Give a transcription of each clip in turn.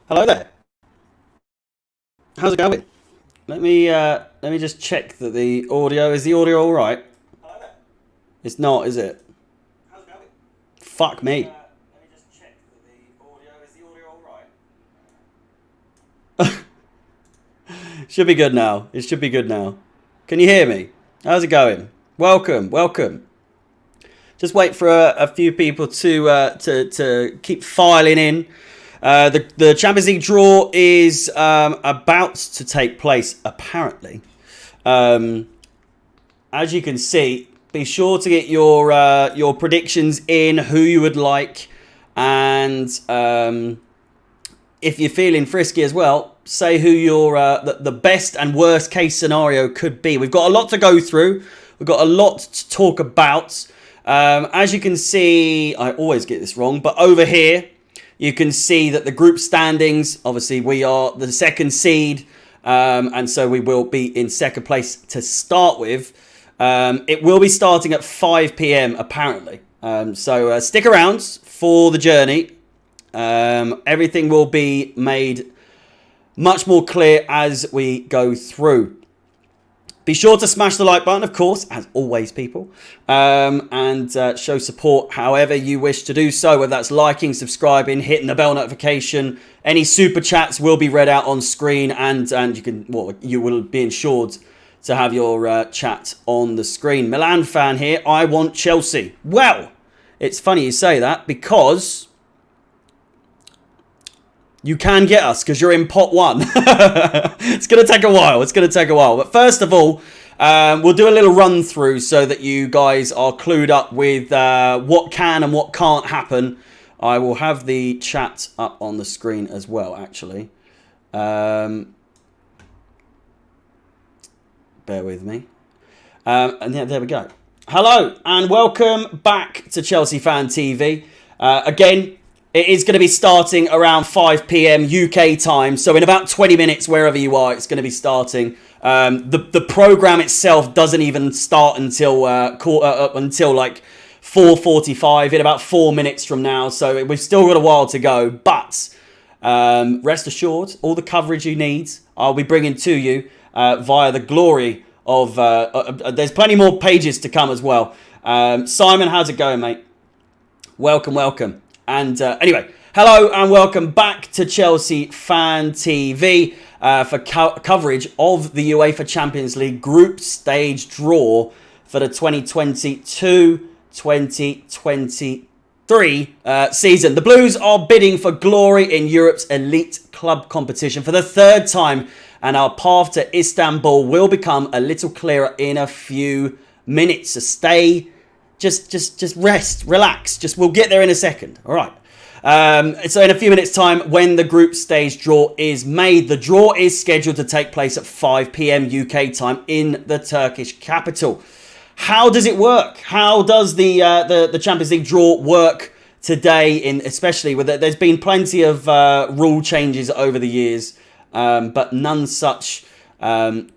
Hello there. How's it going? Let me just check that the audio is the audio all right. It's not, is it? Fuck me. Let me just check that the audio is the audio all right. Should be good now. It should be good now. Can you hear me? How's it going? Welcome, welcome. Just wait for a few people to keep filing in. The Champions League draw is about to take place, apparently. As you can see, be sure to get your predictions in, who you would like, and if you're feeling frisky as well, say who your the best and worst case scenario could be. We've got a lot to go through. We've got a lot to talk about. As you can see, I always get this wrong, but over here, you can see that the group standings, obviously we are the second seed, and so we will be in second place to start with. It will be starting at 5 p.m. apparently, so stick around for the journey. Everything will be made much more clear as we go through. Be sure to smash the like button, of course, as always, people, and show support however you wish to do so, whether that's liking, subscribing, hitting the bell notification. Any super chats will be read out on screen, and you will be ensured to have your chat on the screen. Milan fan here. I want Chelsea. Well, it's funny you say that because you can get us because you're in pot one. It's going to take a while. But first of all, we'll do a little run through so that you guys are clued up with what can and what can't happen. I will have the chat up on the screen as well, actually. Bear with me. And yeah, there we go. Hello and welcome back to Chelsea Fan TV. Again, it is going to be starting around 5 p.m. UK time. So in about 20 minutes, wherever you are, it's going to be starting. The program itself doesn't even start until like 4:45 in about 4 minutes from now. So we've still got a while to go. But rest assured, all the coverage you need, I'll be bringing to you via the glory of... there's plenty more pages to come as well. Simon, how's it going, mate? Welcome. And anyway, hello and welcome back to Chelsea Fan TV for coverage of the UEFA Champions League group stage draw for the 2022-2023 season. The Blues are bidding for glory in Europe's elite club competition for the third time, and our path to Istanbul will become a little clearer in a few minutes. So stay. Just rest, relax. We'll get there in a second. All right. So in a few minutes' time, when the group stage draw is made, the draw is scheduled to take place at 5 p.m. UK time in the Turkish capital. How does it work? How does the Champions League draw work today? Especially with it, there's been plenty of rule changes over the years, but none such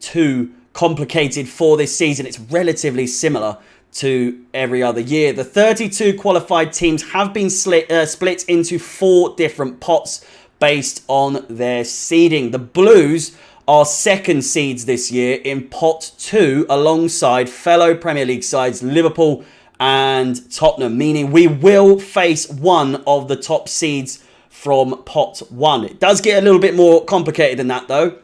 too complicated for this season. It's relatively similar to every other year. The 32 qualified teams have been split into 4 different pots based on their seeding. The Blues are second seeds this year in pot 2 alongside fellow Premier League sides Liverpool and Tottenham, meaning we will face one of the top seeds from pot 1. It does get a little bit more complicated than that though.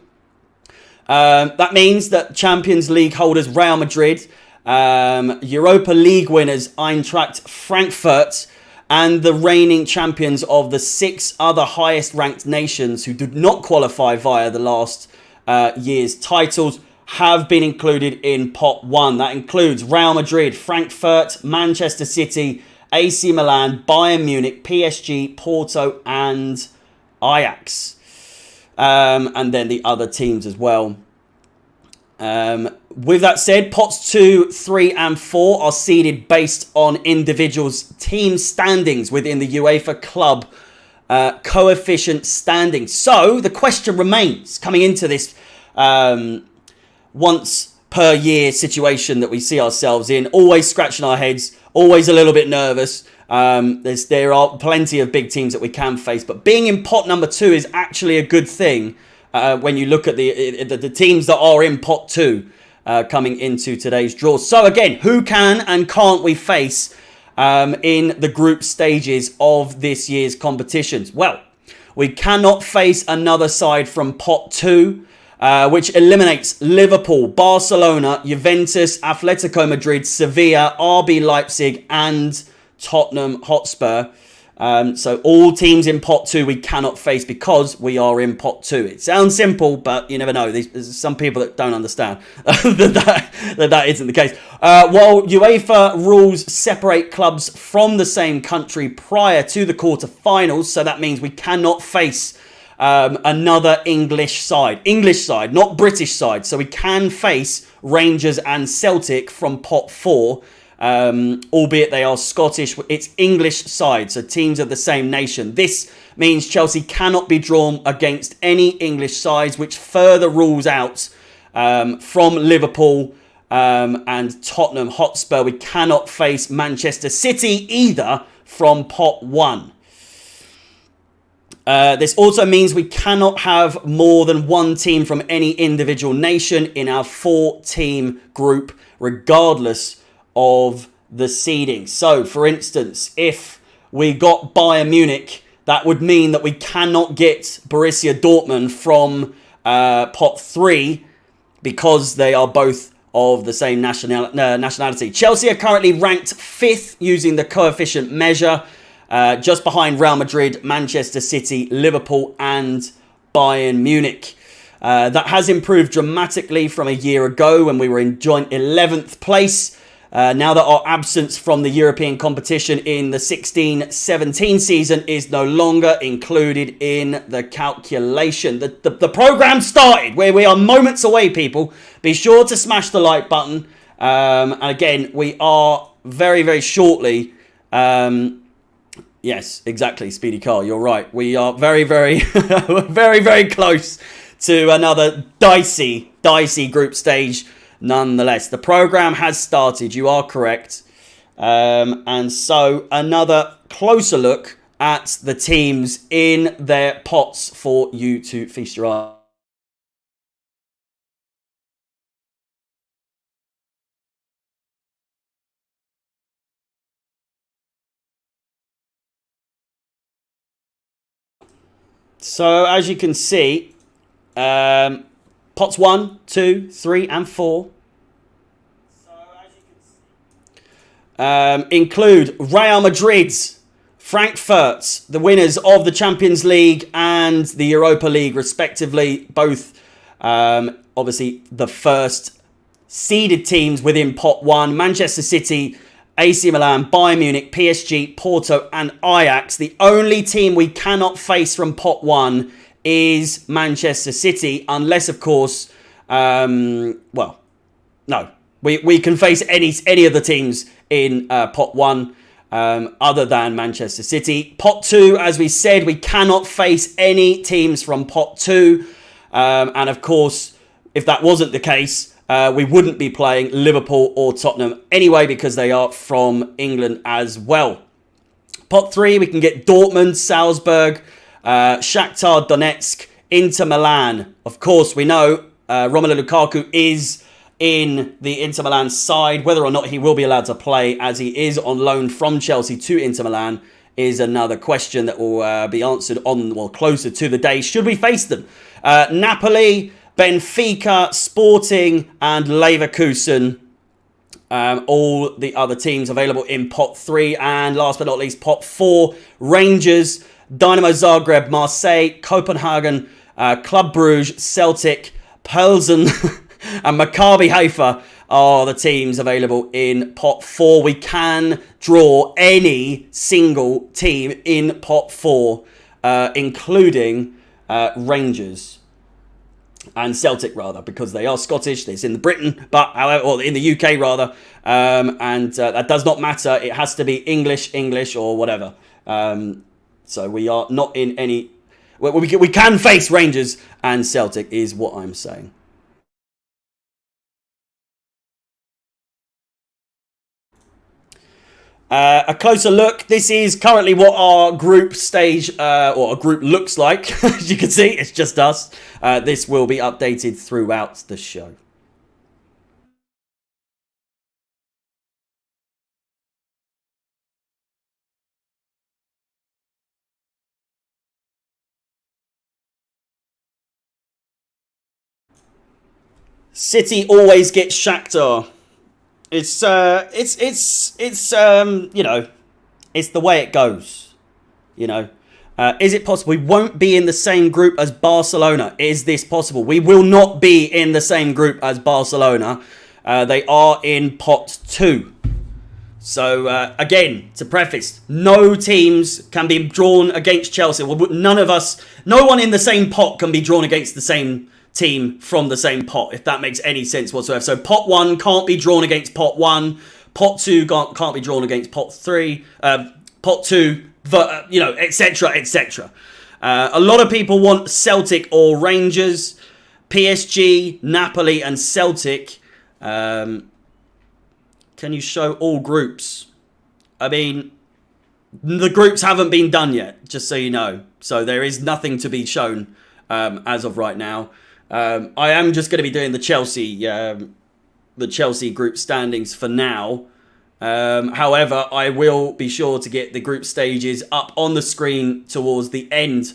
That means that Champions League holders Real Madrid, Europa League winners Eintracht Frankfurt, and the reigning champions of the 6 other highest ranked nations who did not qualify via the last year's titles have been included in pot 1. That includes Real Madrid, Frankfurt, Manchester City, AC Milan, Bayern Munich, PSG, Porto and Ajax, and then the other teams as well. With that said, pots 2, 3 and 4 are seeded based on individuals' team standings within the UEFA club coefficient standing. So the question remains, coming into this once per year situation that we see ourselves in, always scratching our heads, always a little bit nervous. There are plenty of big teams that we can face, but being in pot number 2 is actually a good thing when you look at the teams that are in pot 2 coming into today's draw. So again, who can and can't we face in the group stages of this year's competitions? Well, we cannot face another side from pot 2, which eliminates Liverpool, Barcelona, Juventus, Atletico Madrid, Sevilla, RB Leipzig, and Tottenham Hotspur. So all teams in pot 2 we cannot face because we are in pot 2. It sounds simple, but you never know. There's some people that don't understand that isn't the case. While UEFA rules separate clubs from the same country prior to the quarterfinals, so that means we cannot face another English side, not British side. So we can face Rangers and Celtic from pot 4. Albeit they are Scottish, it's English sides, so teams of the same nation. This means Chelsea cannot be drawn against any English sides, which further rules out from Liverpool and Tottenham Hotspur. We cannot face Manchester City either from pot 1. This also means we cannot have more than one team from any individual nation in our 4-team group, regardless of the seeding. So, for instance, if we got Bayern Munich, that would mean that we cannot get Borussia Dortmund from pot 3 because they are both of the same nationality. Chelsea are currently ranked 5th using the coefficient measure, just behind Real Madrid, Manchester City, Liverpool, and Bayern Munich. That has improved dramatically from a year ago when we were in joint 11th place. Now that our absence from the European competition in the 16-17 season is no longer included in the calculation. The program started, where we are moments away, people. Be sure to smash the like button. And again, we are very, very shortly... yes, exactly, Speedy Car, you're right. We are very, very, very, very close to another dicey group stage. Nonetheless, the program has started. You are correct. And so another closer look at the teams in their pots for you to feast your eye. So as you can see, pots 1, 2, 3, and 4 include Real Madrid's, Frankfurt's, the winners of the Champions League and the Europa League, respectively. Both, obviously, the first seeded teams within pot 1. Manchester City, AC Milan, Bayern Munich, PSG, Porto, and Ajax. The only team we cannot face from pot 1 is Manchester City, unless, of course, well, no. We can face any of the teams in pot 1 other than Manchester City. Pot 2, as we said, we cannot face any teams from pot 2. And of course, if that wasn't the case, we wouldn't be playing Liverpool or Tottenham anyway because they are from England as well. Pot 3, we can get Dortmund, Salzburg, Shakhtar Donetsk, Inter Milan. Of course, we know Romelu Lukaku is in the Inter Milan side. Whether or not he will be allowed to play as he is on loan from Chelsea to Inter Milan is another question that will be answered closer to the day should we face them. Napoli, Benfica, Sporting, and Leverkusen. All the other teams available in pot 3. And last but not least, pot 4, Rangers, Dynamo Zagreb, Marseille, Copenhagen, Club Brugge, Celtic, Pilsen, and Maccabi Haifa are the teams available in pot 4. We can draw any single team in pot 4, including Rangers and Celtic, rather, because they are Scottish. It's in Britain, or in the UK, rather. And that does not matter. It has to be English, or whatever. So we are not in any... We can face Rangers and Celtic, is what I'm saying. A closer look. This is currently what our group stage, or a group looks like. As you can see, it's just us. This will be updated throughout the show. City always get Shakhtar. It's you know, it's the way it goes. You know, is it possible we won't be in the same group as Barcelona? Is this possible? We will not be in the same group as Barcelona. They are in pot 2. So again, to preface, no teams can be drawn against Chelsea. None of us, no one in the same pot can be drawn against the same team from the same pot, if that makes any sense whatsoever. So pot 1 can't be drawn against pot 1, pot 2 can't be drawn against pot 3, pot 2, you know, etc, etc. A lot of people want Celtic or Rangers, PSG, Napoli and Celtic. Can you show all groups? I mean, the groups haven't been done yet, just so you know. So there is nothing to be shown as of right now. I am just going to be doing the Chelsea group standings for now. However, I will be sure to get the group stages up on the screen towards the end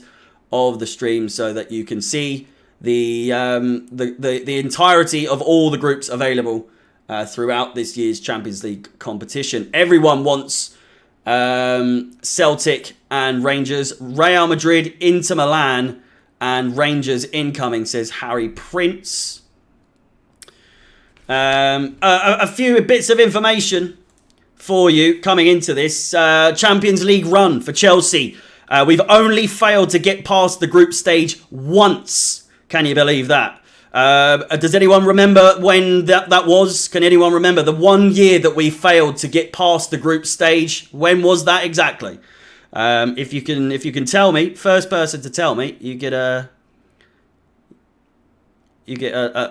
of the stream so that you can see the entirety of all the groups available throughout this year's Champions League competition. Everyone wants Celtic and Rangers, Real Madrid, Inter Milan, and Rangers incoming, says Harry Prince. A few bits of information for you coming into this. Champions League run for Chelsea. We've only failed to get past the group stage once. Can you believe that? Does anyone remember when that was? Can anyone remember the 1 year that we failed to get past the group stage? When was that exactly? If you can tell me, first person to tell me, you get a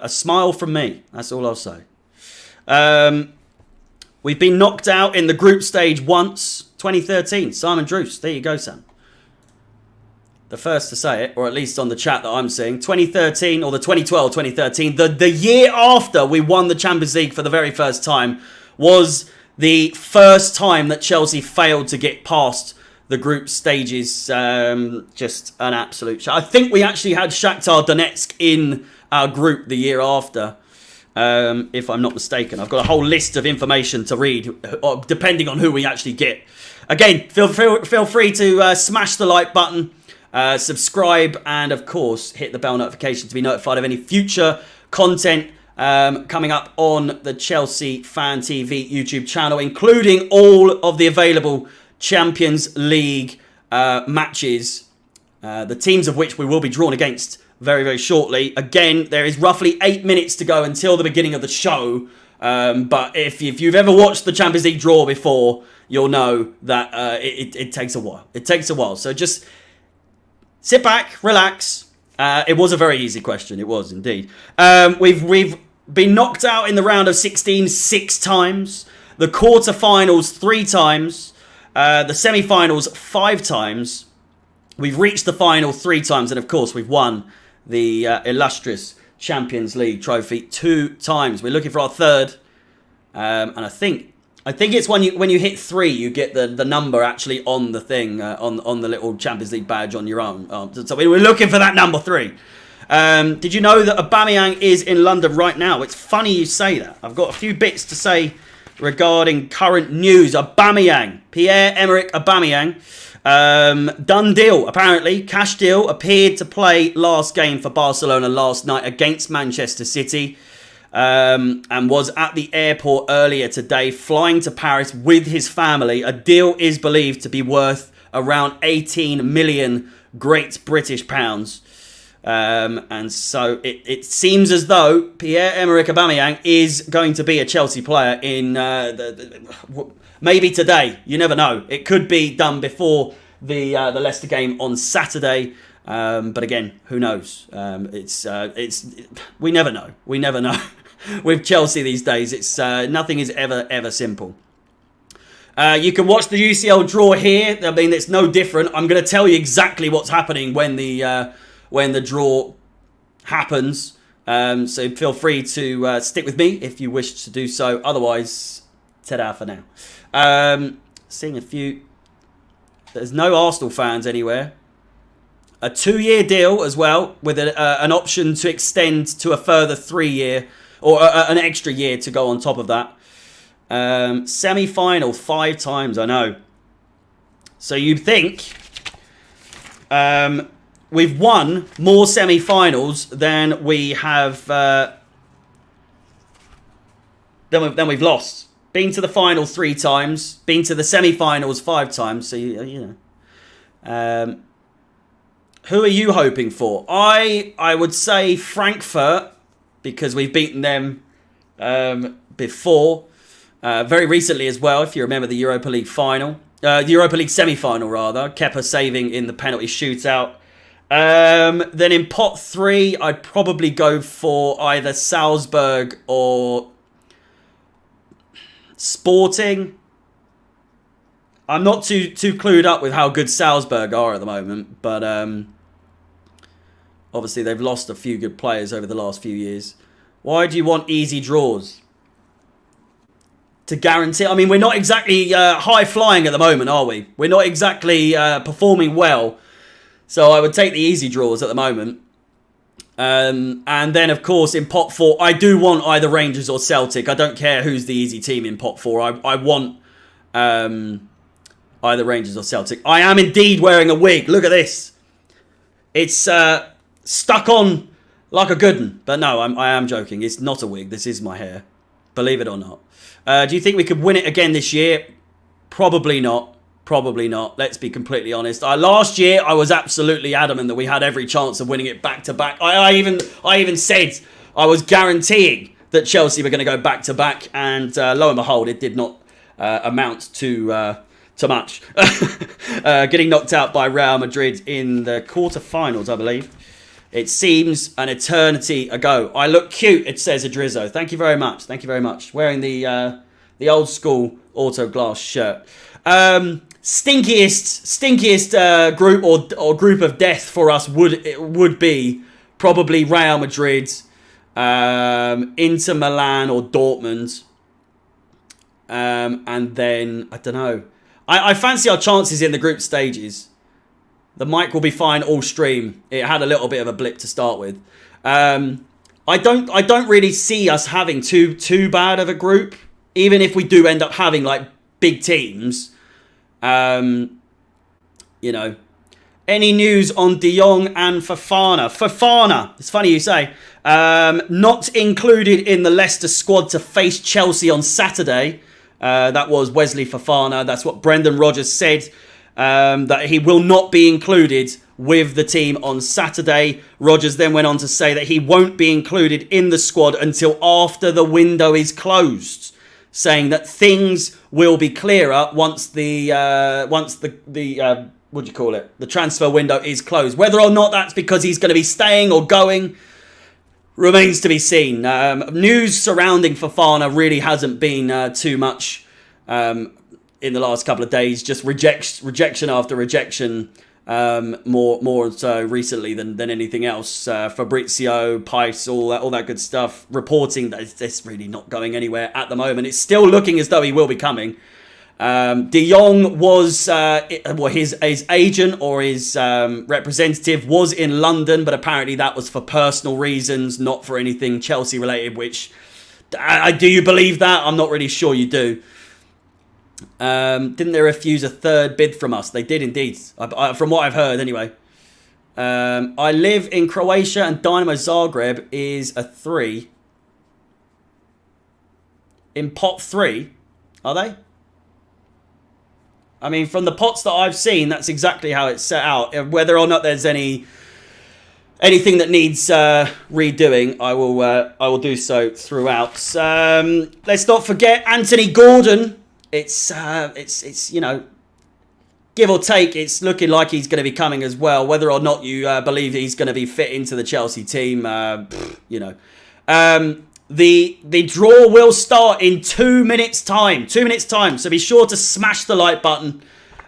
smile from me. That's all I'll say. We've been knocked out in the group stage once, 2013. Simon Druce, there you go, Sam. The first to say it, or at least on the chat that I'm seeing. 2013, or the 2012, 2013. The year after we won the Champions League for the very first time was the first time that Chelsea failed to get past the group stages. Just an absolute shock. I think we actually had Shakhtar Donetsk in our group the year after, if I'm not mistaken. I've got a whole list of information to read, depending on who we actually get. Again, feel free to smash the like button, subscribe, and of course, hit the bell notification to be notified of any future content coming up on the Chelsea Fan TV YouTube channel, including all of the available Champions League matches, the teams of which we will be drawn against very, very shortly. Again, there is roughly 8 minutes to go until the beginning of the show. But if you've ever watched the Champions League draw before, you'll know that it takes a while. It takes a while. So just sit back, relax. It was a very easy question. It was indeed. We've been knocked out in the round of 16 6 times. The quarterfinals 3 times. The semi-finals 5 times. We've reached the final 3 times. And of course, we've won the illustrious Champions League trophy 2 times. We're looking for our 3rd. And I think it's when you hit 3, you get the number actually on the thing, on the little Champions League badge on your arm. So we're looking for that number 3. Did you know that Aubameyang is in London right now? It's funny you say that. I've got a few bits to say regarding current news. Aubameyang, Pierre-Emerick Aubameyang, done deal, apparently. Cash deal, appeared to play last game for Barcelona last night against Manchester City, and was at the airport earlier today, flying to Paris with his family. A deal is believed to be worth around 18 million Great British pounds. And so it seems as though Pierre-Emerick Aubameyang is going to be a Chelsea player in maybe today. You never know. It could be done before the Leicester game on Saturday. But again, who knows? We never know. We never know. With Chelsea these days, it's nothing is ever simple. You can watch the UCL draw here. I mean, it's no different. I'm going to tell you exactly what's happening when the draw happens. So feel free to stick with me if you wish to do so. Otherwise, ta-da for now. Seeing a few. There's no Arsenal fans anywhere. A 2-year deal as well, with an option to extend to a further 3-year, or an extra year to go on top of that. Semi-final 5 times, I know. So you'd think we've won more semi-finals than we have than we've lost. Been to the final 3 times, been to the semi-finals 5 times. So you know. Who are you hoping for? I would say Frankfurt, because we've beaten them before. Very recently as well, if you remember the Europa League final. The Europa League semi-final, rather. Kepa saving in the penalty shootout. Then in pot 3, I'd probably go for either Salzburg or Sporting. I'm not too clued up with how good Salzburg are at the moment, but obviously they've lost a few good players over the last few years. Why do you want easy draws? To guarantee... I mean, we're not exactly high-flying at the moment, are we? We're not exactly performing well. So I would take the easy draws at the moment. And then, of course, in pot 4, I do want either Rangers or Celtic. I don't care who's the easy team in pot 4. I want either Rangers or Celtic. I am indeed wearing a wig. Look at this. It's stuck on like a good one. But no, I am joking. It's not a wig. This is my hair. Believe it or not. Do you think we could win it again this year? Probably not. Probably not. Let's be completely honest. Last year, I was absolutely adamant that we had every chance of winning it back to back. I even said I was guaranteeing that Chelsea were going to go back to back, and lo and behold, it did not amount to much. Getting knocked out by Real Madrid in the quarterfinals, I believe. It seems an eternity ago. I look cute, it says Adrizzo. Thank you very much. Thank you very much. Wearing the old school auto glass shirt. Stinkiest group or group of death for us would be probably Real Madrid, Inter Milan or Dortmund, and then I don't know. I fancy our chances in the group stages. The mic will be fine all stream. It had a little bit of a blip to start with. I don't really see us having too bad of a group, even if we do end up having like big teams. You know, any news on De Jong and Fofana? Fofana, it's funny you say, not included in the Leicester squad to face Chelsea on Saturday. That was Wesley Fofana. That's what Brendan Rodgers said, that he will not be included with the team on Saturday. Rodgers then went on to say that he won't be included in the squad until after the window is closed, saying that things will be clearer once the what do you call it? The transfer window is closed. Whether or not that's because he's going to be staying or going remains to be seen. News surrounding Fofana really hasn't been too much in the last couple of days. Just rejection after rejection. More so recently than anything else. Fabrizio, Pice, all that good stuff, reporting that it's really not going anywhere at the moment. It's still looking as though he will be coming. De Jong was, his agent or his representative was in London, but apparently that was for personal reasons, not for anything Chelsea related, which, do you believe that? I'm not really sure you do. Didn't they refuse a third bid from us? They did indeed, from what I've heard anyway. I live in Croatia and Dynamo Zagreb is a 3. In pot 3, are they? I mean, from the pots that I've seen, that's exactly how it's set out. Whether or not there's anything that needs redoing, I will do so throughout. Let's not forget Anthony Gordon. It's you know, give or take, it's looking like he's going to be coming as well. Whether or not you believe he's going to be fit into the Chelsea team, you know. the draw will start in 2 minutes time. 2 minutes time. So be sure to smash the like button.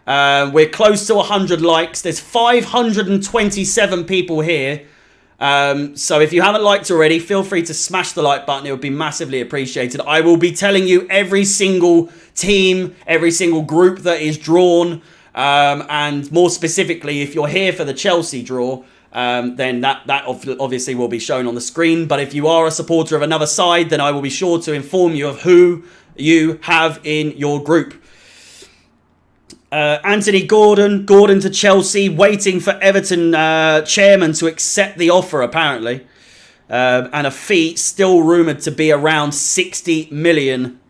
We're close to 100 likes. There's 527 people here. So if you haven't liked already, feel free to smash the like button. It would be massively appreciated. I will be telling you every single team, every single group that is drawn. And more specifically, if you're here for the Chelsea draw, then that obviously will be shown on the screen. But if you are a supporter of another side, then I will be sure to inform you of who you have in your group. Anthony Gordon to Chelsea, waiting for Everton chairman to accept the offer, apparently. And a fee still rumoured to be around £60 million.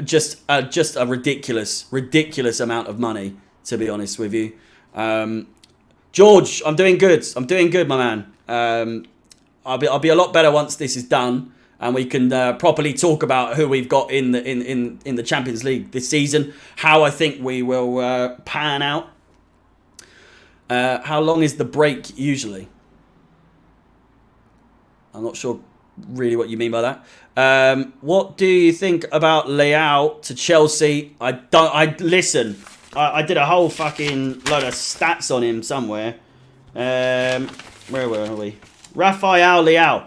Just a ridiculous amount of money, to be honest with you. George, I'm doing good, my man. I'll be a lot better once this is done. And we can properly talk about who we've got in the Champions League this season. How I think we will pan out. How long is the break usually? I'm not sure really what you mean by that. What do you think about Leao to Chelsea? I did a whole fucking load of stats on him somewhere. Where were we? Rafael Leao.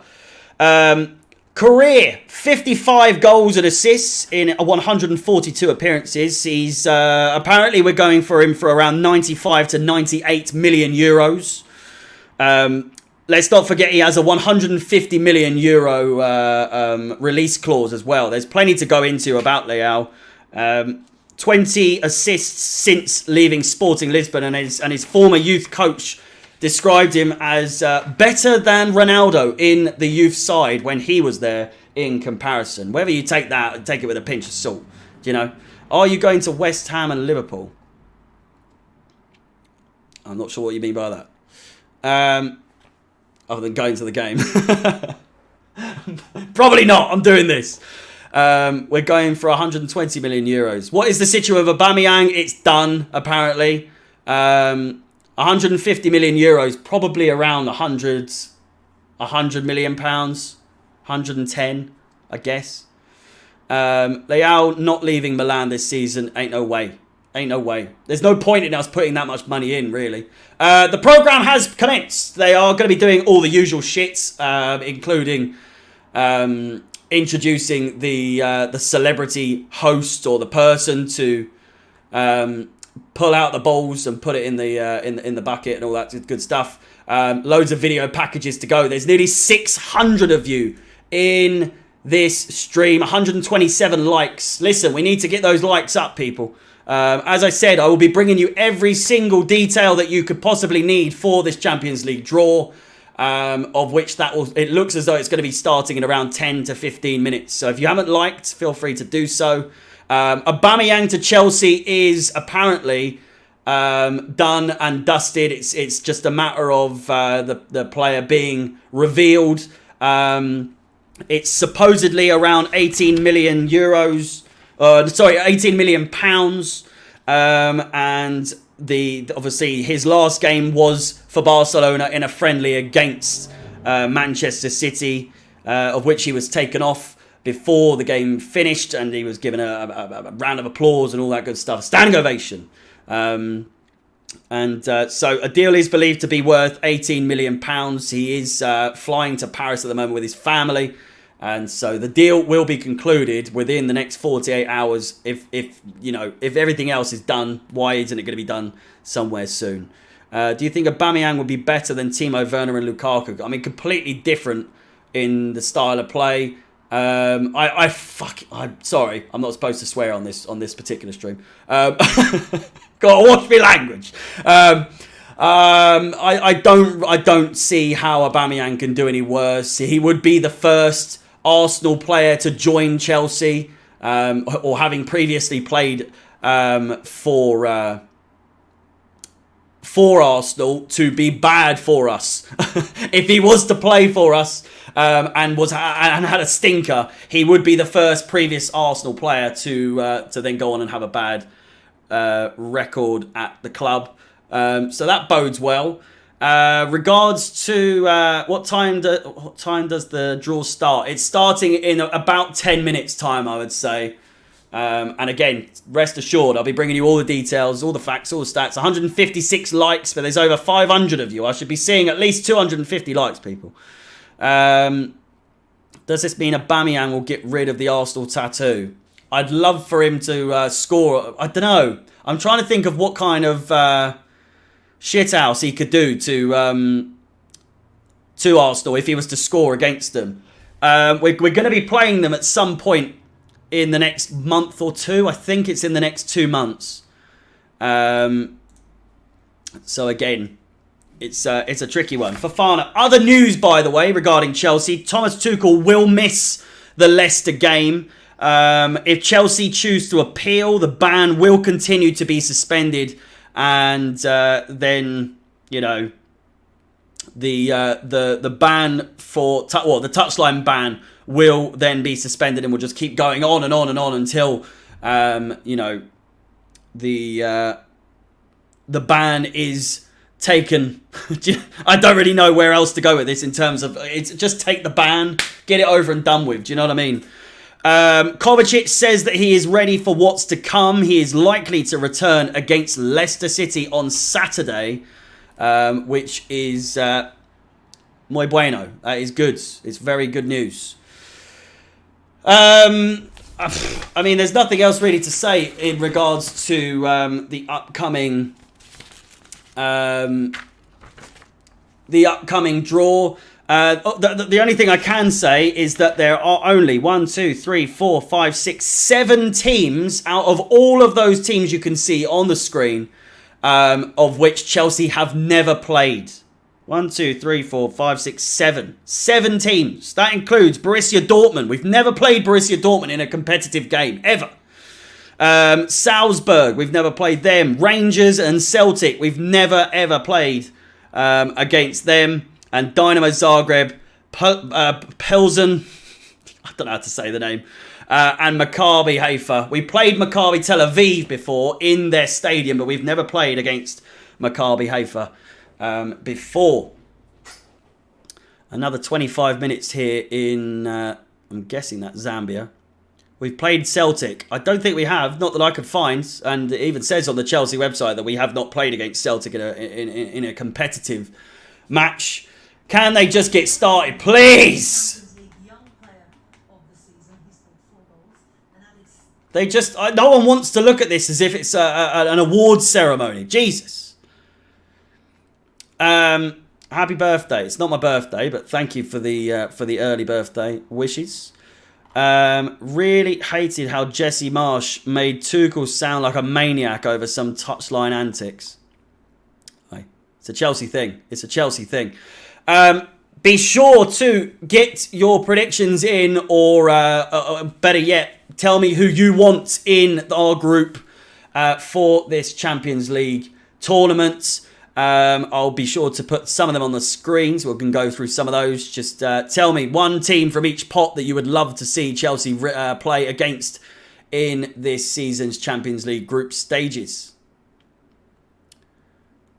Career, 55 goals and assists in 142 appearances. He's apparently we're going for him for around 95 to 98 million euros. Let's not forget he has a 150 million euro release clause as well. There's plenty to go into about Leao. 20 assists since leaving Sporting Lisbon, and his former youth coach described him as better than Ronaldo in the youth side when he was there in comparison. Whether you take that, take it with a pinch of salt. You know, are you going to West Ham and Liverpool? I'm not sure what you mean by that. Other than going to the game. Probably not. I'm doing this. We're going for 120 million euros. What is the situation with Aubameyang? It's done, apparently. 150 million euros, probably around 100 million pounds, 110, I guess. Leao not leaving Milan this season, ain't no way. There's no point in us putting that much money in, really. The programme has commenced. They are going to be doing all the usual shit, including introducing the celebrity host or the person to pull out the balls and put it in the bucket and all that good stuff. Loads of video packages to go. There's nearly 600 of you in this stream. 127 likes. Listen, we need to get those likes up, people. As I said, I will be bringing you every single detail that you could possibly need for this Champions League draw, of which it looks as though it's going to be starting in around 10 to 15 minutes. So if you haven't liked, feel free to do so. Aubameyang to Chelsea is apparently done and dusted. It's just a matter of the player being revealed. It's supposedly around 18 million euros. 18 million pounds. And obviously his last game was for Barcelona in a friendly against Manchester City, of which he was taken off before the game finished, and he was given a round of applause and all that good stuff. Standing ovation. So a deal is believed to be worth 18 million pounds. He is flying to Paris at the moment with his family. And so the deal will be concluded within the next 48 hours. If everything else is done, why isn't it going to be done somewhere soon? Do you think Aubameyang would be better than Timo Werner and Lukaku? I mean, completely different in the style of play. I'm sorry, I'm not supposed to swear on this particular stream. Gotta watch me language. I don't see how Aubameyang can do any worse. He would be the first Arsenal player to join Chelsea, or having previously played for Arsenal, to be bad for us. If he was to play for us and had a stinker, he would be the first previous Arsenal player to then go on and have a bad record at the club. So that bodes well. Regards to what time does the draw start? It's starting in about 10 minutes time, I would say. And again, rest assured, I'll be bringing you all the details, all the facts, all the stats. 156 likes, but there's over 500 of you. I should be seeing at least 250 likes, people. Does this mean Aubameyang will get rid of the Arsenal tattoo? I'd love for him to score. I don't know. I'm trying to think of what kind of shithouse he could do to Arsenal if he was to score against them. We're going to be playing them at some point in the next month or two. I think it's in the next 2 months. So again, it's a tricky one. Fofana. Other news, by the way, regarding Chelsea. Thomas Tuchel will miss the Leicester game. If Chelsea choose to appeal, the ban will continue to be suspended. And then, you know, the ban for the touchline ban will then be suspended and will just keep going on and on and on until you know, the ban is taken. I don't really know where else to go with this in terms of it's just take the ban, get it over and done with. Do you know what I mean? Kovacic says that he is ready for what's to come. He is likely to return against Leicester City on Saturday, which is muy bueno. That is good. It's very good news. I mean, there's nothing else really to say in regards to the upcoming draw. The only thing I can say is that there are only 1, 2, 3, 4, 5, 6, 7 teams out of all of those teams you can see on the screen, of which Chelsea have never played. 1, 2, 3, 4, 5, 6, 7. 7 teams. That includes Borussia Dortmund. We've never played Borussia Dortmund in a competitive game, ever. Salzburg, we've never played them. Rangers and Celtic, we've never, ever played against them. And Dynamo Zagreb, Pilsen, I don't know how to say the name, and Maccabi Haifa. We played Maccabi Tel Aviv before in their stadium, but we've never played against Maccabi Haifa before. Another 25 minutes here in, I'm guessing that's Zambia. We've played Celtic. I don't think we have, not that I could find, and it even says on the Chelsea website that we have not played against Celtic in a competitive match. Can they just get started, please? They just, no one wants to look at this as if it's an awards ceremony. Jesus. Happy birthday. It's not my birthday, but thank you for the early birthday wishes. Really hated how Jesse Marsh made Tuchel sound like a maniac over some touchline antics. It's a Chelsea thing. It's a Chelsea thing. Be sure to get your predictions in, or better yet, tell me who you want in our group for this Champions League tournament. I'll be sure to put some of them on the screen so we can go through some of those. Just tell me one team from each pot that you would love to see Chelsea play against in this season's Champions League group stages.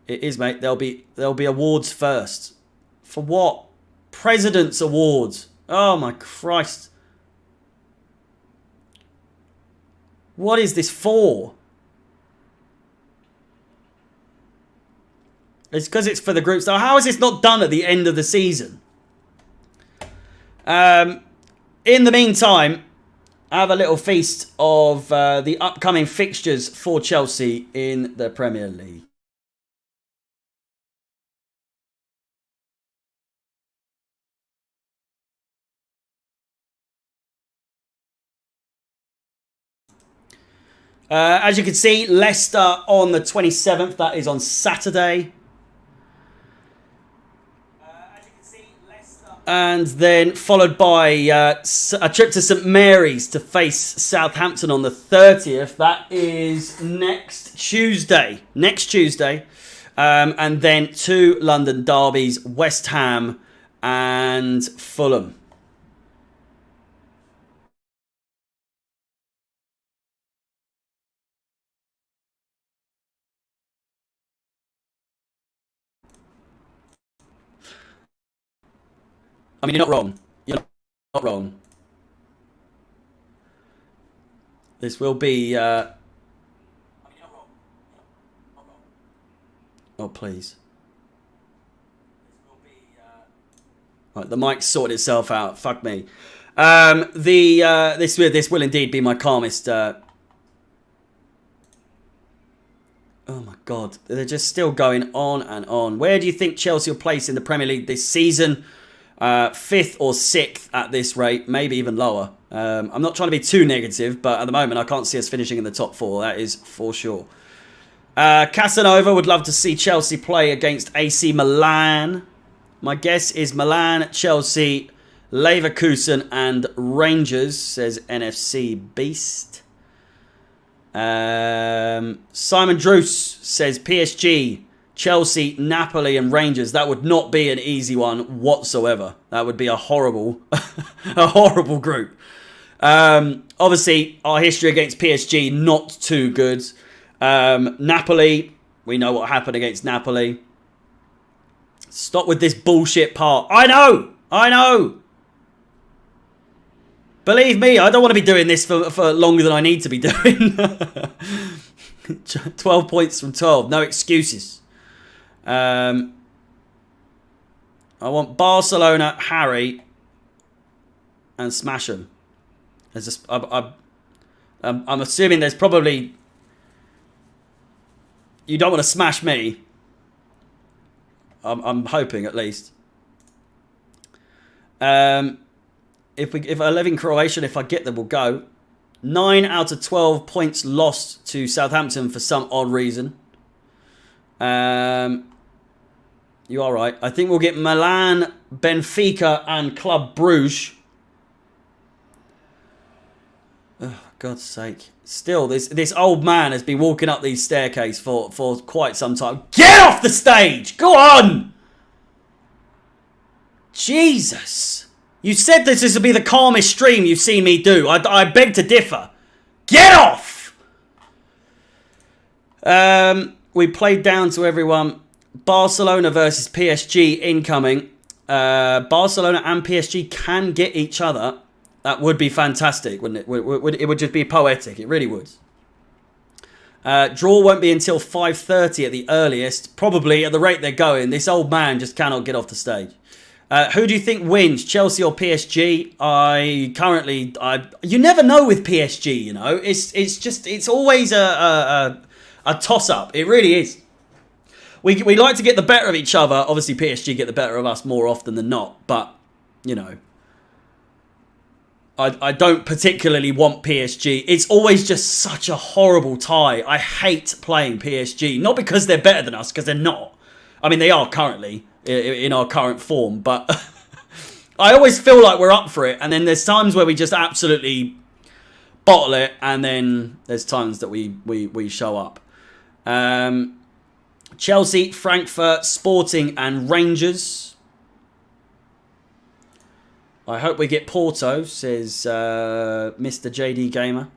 It is, mate. There'll be awards first. For what? President's Awards. Oh my Christ. What is this for? It's because it's for the groups. So how is this not done at the end of the season? In the meantime, I have a little feast of the upcoming fixtures for Chelsea in the Premier League. As you can see, Leicester on the 27th. That is on Saturday. And then followed by a trip to St Mary's to face Southampton on the 30th. That is next Tuesday. And then 2 London derbies, West Ham and Fulham. I mean, you're not wrong. You're not wrong. This will be... oh, please. Right, the mic sorted itself out. Fuck me. This will indeed be my calmest... Oh my God, they're just still going on and on. Where do you think Chelsea will place in the Premier League this season? 5th or 6th at this rate, maybe even lower. I'm not trying to be too negative, but at the moment I can't see us finishing in the top 4. That is for sure. Casanova would love to see Chelsea play against AC Milan. My guess is Milan, Chelsea, Leverkusen and Rangers, says NFC Beast. Simon Druce says PSG, Chelsea, Napoli and Rangers. That would not be an easy one whatsoever. That would be a horrible, a horrible group. Obviously, our history against PSG, not too good. Napoli, we know what happened against Napoli. Stop with this bullshit part. I know. Believe me, I don't want to be doing this for longer than I need to be doing. 12 points from 12. No excuses. I want Barcelona, Harry, and smash them. I'm assuming there's probably... You don't want to smash me. I'm hoping, at least. If I live in Croatia, if I get them, we'll go. 9 out of 12 points lost to Southampton for some odd reason. You are right. I think we'll get Milan, Benfica, and Club Brugge. Oh, for God's sake. Still, this old man has been walking up these staircases for quite some time. Get off the stage! Go on! Jesus. You said this would be the calmest stream you've seen me do. I beg to differ. Get off! We played down to everyone. Barcelona versus PSG incoming. Barcelona and PSG can get each other. That would be fantastic, wouldn't it? It would just be poetic. It really would. Draw won't be until 5:30 at the earliest. Probably at the rate they're going. This old man just cannot get off the stage. Who do you think wins, Chelsea or PSG? You never know with PSG. You know, it's always a toss up. It really is. We like to get the better of each other. Obviously, PSG get the better of us more often than not. But you know, I don't particularly want PSG. It's always just such a horrible tie. I hate playing PSG, not because they're better than us, because they're not. I mean, they are currently in our current form, but I always feel like we're up for it, and then there's times where we just absolutely bottle it, and then there's times that we show up. Chelsea, Frankfurt, Sporting and Rangers. I hope we get Porto, says Mr. JD Gamer.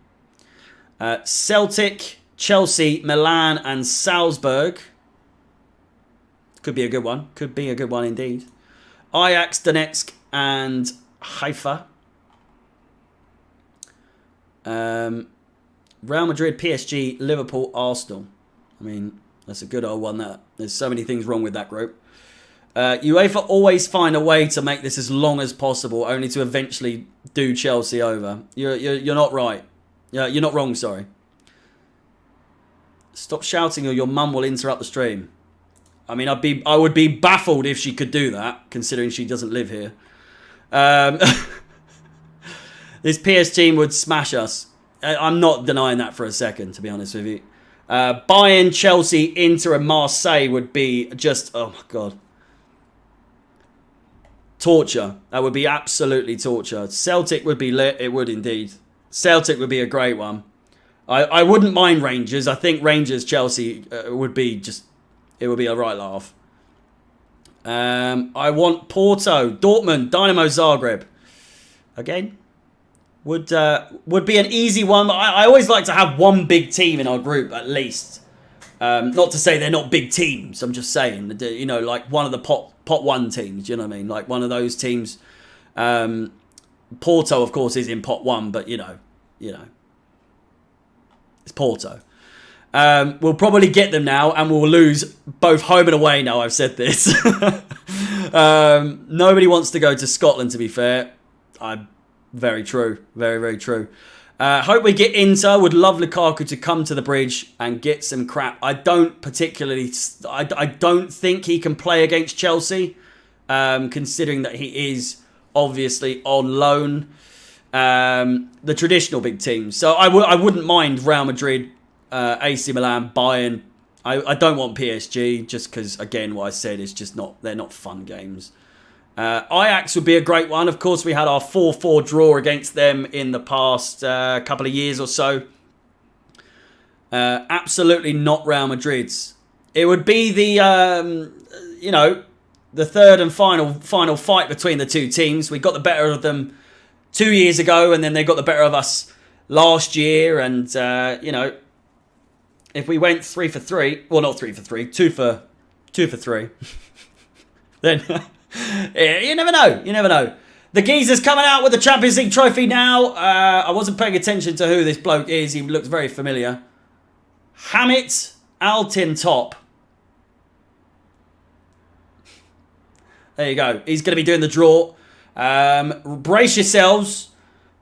Celtic, Chelsea, Milan and Salzburg. Could be a good one. Could be a good one indeed. Ajax, Donetsk and Haifa. Real Madrid, PSG, Liverpool, Arsenal. I mean, that's a good old one. That there's so many things wrong with that group. UEFA always find a way to make this as long as possible, only to eventually do Chelsea over. You're not right. You're not wrong. Sorry. Stop shouting, or your mum will interrupt the stream. I mean, I would be baffled if she could do that, considering she doesn't live here. This PS team would smash us. I'm not denying that for a second, to be honest with you. Bayern, Chelsea, Inter and Marseille would be just, oh my God. Torture. That would be absolutely torture. Celtic would be lit. It would indeed. Celtic would be a great one. I wouldn't mind Rangers. I think Rangers, Chelsea would be just... It would be a right laugh. I want Porto, Dortmund, Dynamo Zagreb. Again, would be an easy one. But I always like to have one big team in our group at least. Not to say they're not big teams. I'm just saying, you know, like one of the pot one teams. You know what I mean? Like one of those teams Porto, of course, is in pot 1, but you know, it's Porto. We'll probably get them now, and we'll lose both home and away. Now I've said this. Nobody wants to go to Scotland, to be fair. Very true. Very, very true. Hope we get Inter. Would love Lukaku to come to the bridge and get some crap. I don't think he can play against Chelsea, considering that he is obviously on loan. The traditional big teams. So I wouldn't mind Real Madrid, AC Milan, Bayern. I don't want PSG just because, again, what I said is just they're not fun games. Ajax would be a great one. Of course, we had our 4-4 draw against them in the past couple of years or so. Absolutely not Real Madrid's. It would be the third and final fight between the two teams. We got the better of them 2 years ago, and then they got the better of us last year. And if we went 3 for 3, well, not 3 for 3, 2 for 3, then. Yeah, you never know. The geezer's coming out with the Champions League trophy now. I wasn't paying attention to who this bloke is. He looks very familiar. Hamit Altintop. There you go. He's going to be doing the draw. Brace yourselves,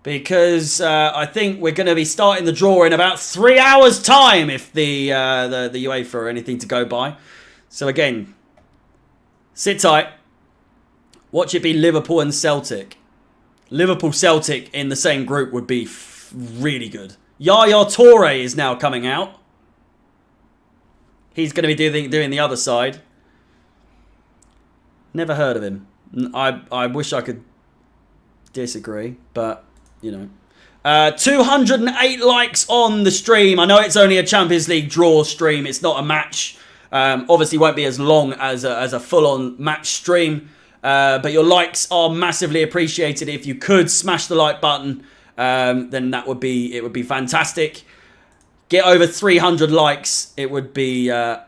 because I think we're going to be starting the draw in about 3 hours' time if the UEFA are anything to go by. So again, sit tight. Watch it be Liverpool and Celtic. Liverpool-Celtic in the same group would be really good. Yaya Toure is now coming out. He's going to be doing the other side. Never heard of him. I wish I could disagree, but, 208 likes on the stream. I know it's only a Champions League draw stream. It's not a match. Obviously won't be as long as a full-on match stream. But your likes are massively appreciated. If you could smash the like button, then it would be fantastic. Get over 300 likes. It would be a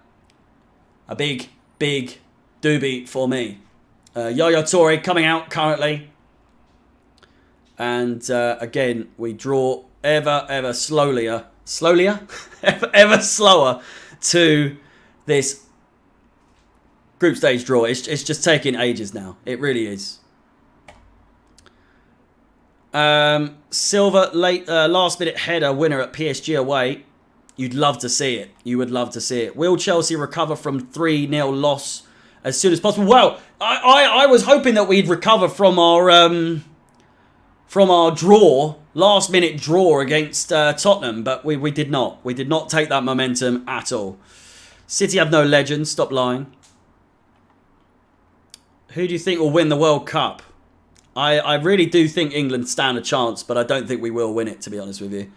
big doobie for me. Yaya Toure coming out currently. And again, we draw ever slower to this group stage draw. It's just taking ages now. It really is. Silva last minute header winner at PSG away. You'd love to see it. You would love to see it. Will Chelsea recover from 3-0 loss as soon as possible? Well, I was hoping that we'd recover from our draw, last minute draw against Tottenham, but we did not. We did not take that momentum at all. City have no legends. Stop lying. Who do you think will win the World Cup? I really do think England stand a chance, but I don't think we will win it, to be honest with you.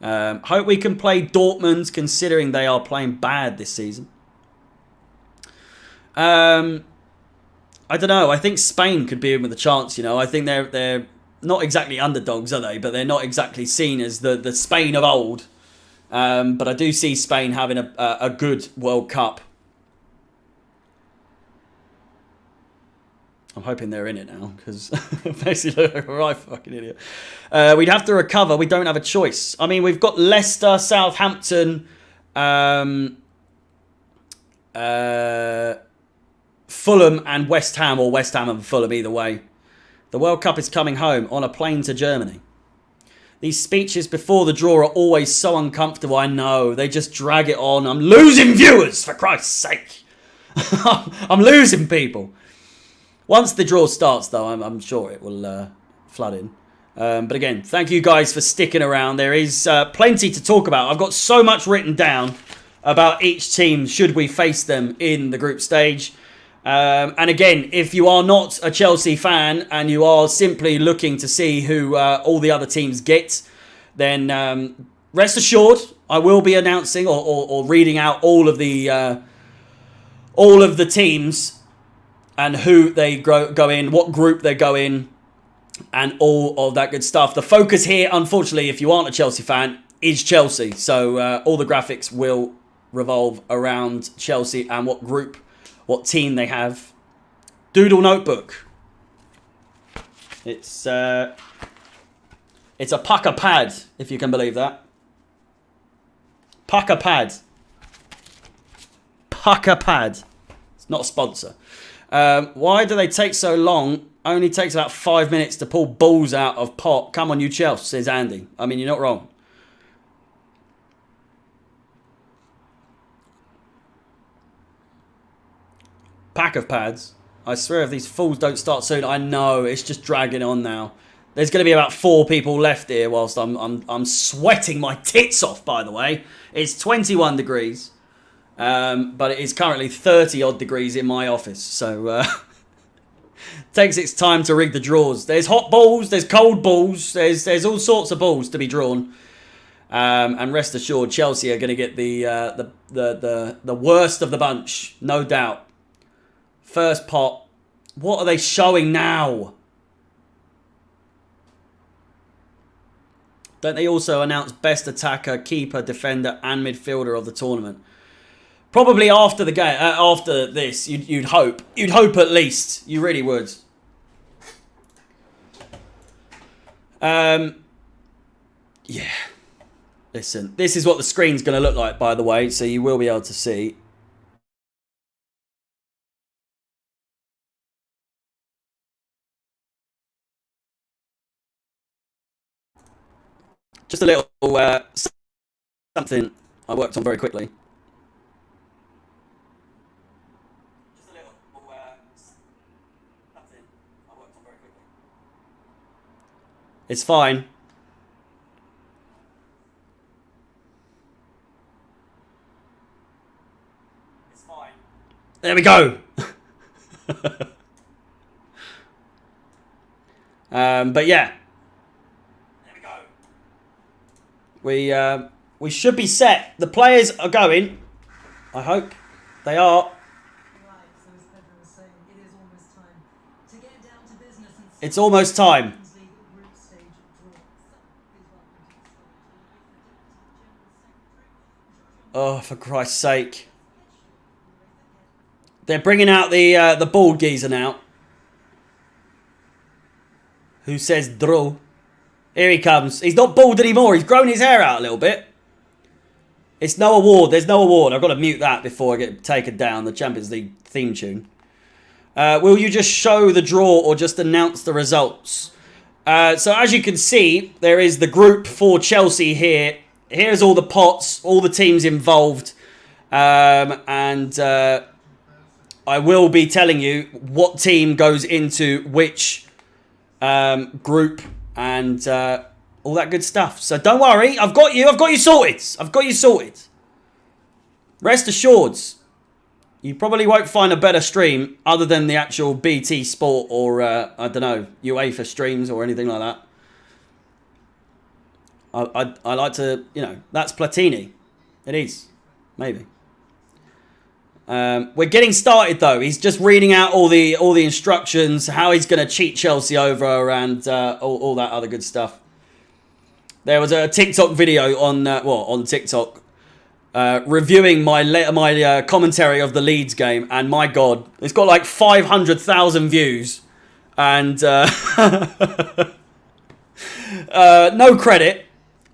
Hope we can play Dortmund, considering they are playing bad this season. I don't know. I think Spain could be in with a chance, I think they're not exactly underdogs, are they? But they're not exactly seen as the Spain of old. But I do see Spain having a good World Cup. I'm hoping they're in it now, because basically look like a right fucking idiot. We'd have to recover. We don't have a choice. I mean, we've got Leicester, Southampton, Fulham and West Ham, or West Ham and Fulham, either way. The World Cup is coming home on a plane to Germany. These speeches before the draw are always so uncomfortable. I know. They just drag it on. I'm losing viewers, for Christ's sake. I'm losing people. Once the draw starts, though, I'm sure it will flood in. But again, thank you guys for sticking around. There is plenty to talk about. I've got so much written down about each team should we face them in the group stage. And again, if you are not a Chelsea fan and you are simply looking to see who all the other teams get, then rest assured, I will be announcing or reading out all of the teams and who they go in, what group they go in, and all of that good stuff. The focus here, unfortunately, if you aren't a Chelsea fan, is Chelsea. So all the graphics will revolve around Chelsea and what group, what team they have. Doodle notebook. It's a pucker pad, if you can believe that. Pucker pad. Pucker pad. It's not a sponsor. Why do they take so long? Only takes about 5 minutes to pull balls out of pot. Come on, you Chelsea, says Andy. I mean, you're not wrong. Pack of pads. I swear if these fools don't start soon, I know, it's just dragging on now. There's going to be about 4 people left here whilst I'm sweating my tits off, by the way. It's 21 degrees, but it is currently 30 odd degrees in my office. So, takes its time to rig the draws. There's hot balls, there's cold balls, there's all sorts of balls to be drawn. And rest assured, Chelsea are going to get the worst of the bunch, no doubt. First pot. What are they showing now? Don't they also announce best attacker, keeper, defender, and midfielder of the tournament? Probably after the game, after this, you'd hope. You'd hope at least. You really would. Yeah. Listen, this is what the screen's going to look like, by the way, so you will be able to see. Just a little something I worked on very quickly. It's fine. It's fine. There we go. But yeah. We should be set. The players are going. I hope they are. It's almost time. Oh, for Christ's sake! They're bringing out the bald geezer now. Who says draw? Here he comes. He's not bald anymore. He's grown his hair out a little bit. It's no award. There's no award. I've got to mute that before I get taken down. The Champions League theme tune. Will you just show the draw or just announce the results? So as you can see, there is the group for Chelsea here. Here's all the pots, all the teams involved. And I will be telling you what team goes into which group. And all that good stuff. So don't worry, I've got you sorted. I've got you sorted. Rest assured, you probably won't find a better stream other than the actual BT Sport or, I don't know, UEFA streams or anything like that. I like to, you know, that's Platini. It is. Maybe. We're getting started though. He's just reading out all the instructions, how he's going to cheat Chelsea over, and all that other good stuff. There was a TikTok video on TikTok reviewing my commentary of the Leeds game, and my God, it's got like 500,000 views, and no credit,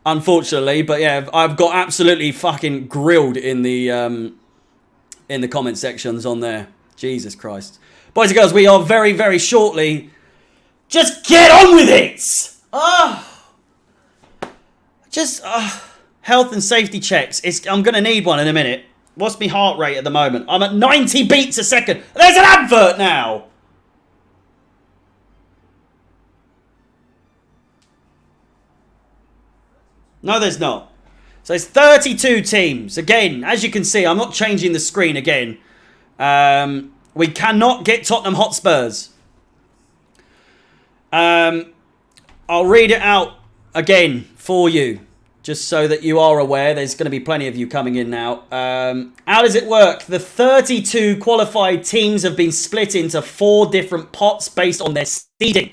unfortunately. But yeah, I've got absolutely fucking grilled in the comment sections on there. Jesus Christ. Boys and girls, we are very, very shortly. Just get on with it! Health and safety checks. I'm going to need one in a minute. What's my heart rate at the moment? I'm at 90 beats a second. There's an advert now! No, there's not. So it's 32 teams. Again, as you can see, I'm not changing the screen again. We cannot get Tottenham Hotspurs. I'll read it out again for you, just so that you are aware. There's going to be plenty of you coming in now. How does it work? The 32 qualified teams have been split into 4 different pots based on their seeding.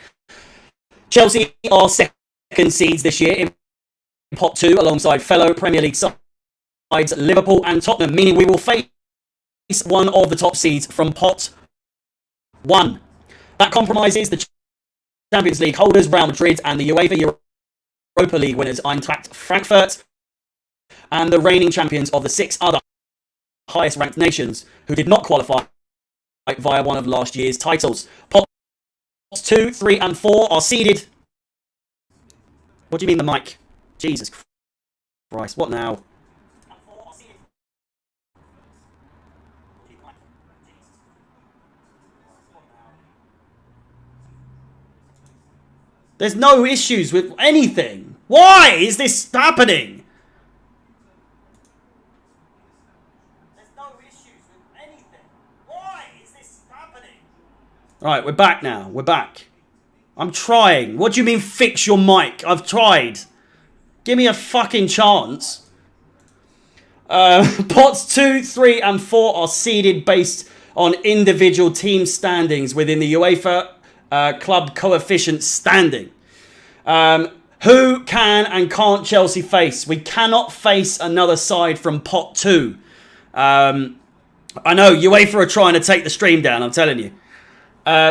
Chelsea are second seeds this year in Pot 2 alongside fellow Premier League sides Liverpool and Tottenham, meaning we will face one of the top seeds from Pot 1. That compromises the Champions League holders Real Madrid and the UEFA Europa League winners Eintracht Frankfurt, and the reigning champions of the 6 other highest ranked nations who did not qualify via one of last year's titles. Pots 2, 3 and 4 are seeded. What do you mean the mic? Jesus Christ, what now? There's no issues with anything. Why is this happening? There's no issues with anything. Why is this happening? Right, we're back now. We're back. I'm trying. What do you mean fix your mic? I've tried. Give me a fucking chance. Pots 2, 3 and 4 are seeded based on individual team standings within the UEFA club coefficient standing. Who can and can't Chelsea face? We cannot face another side from pot 2. I know UEFA are trying to take the stream down, I'm telling you.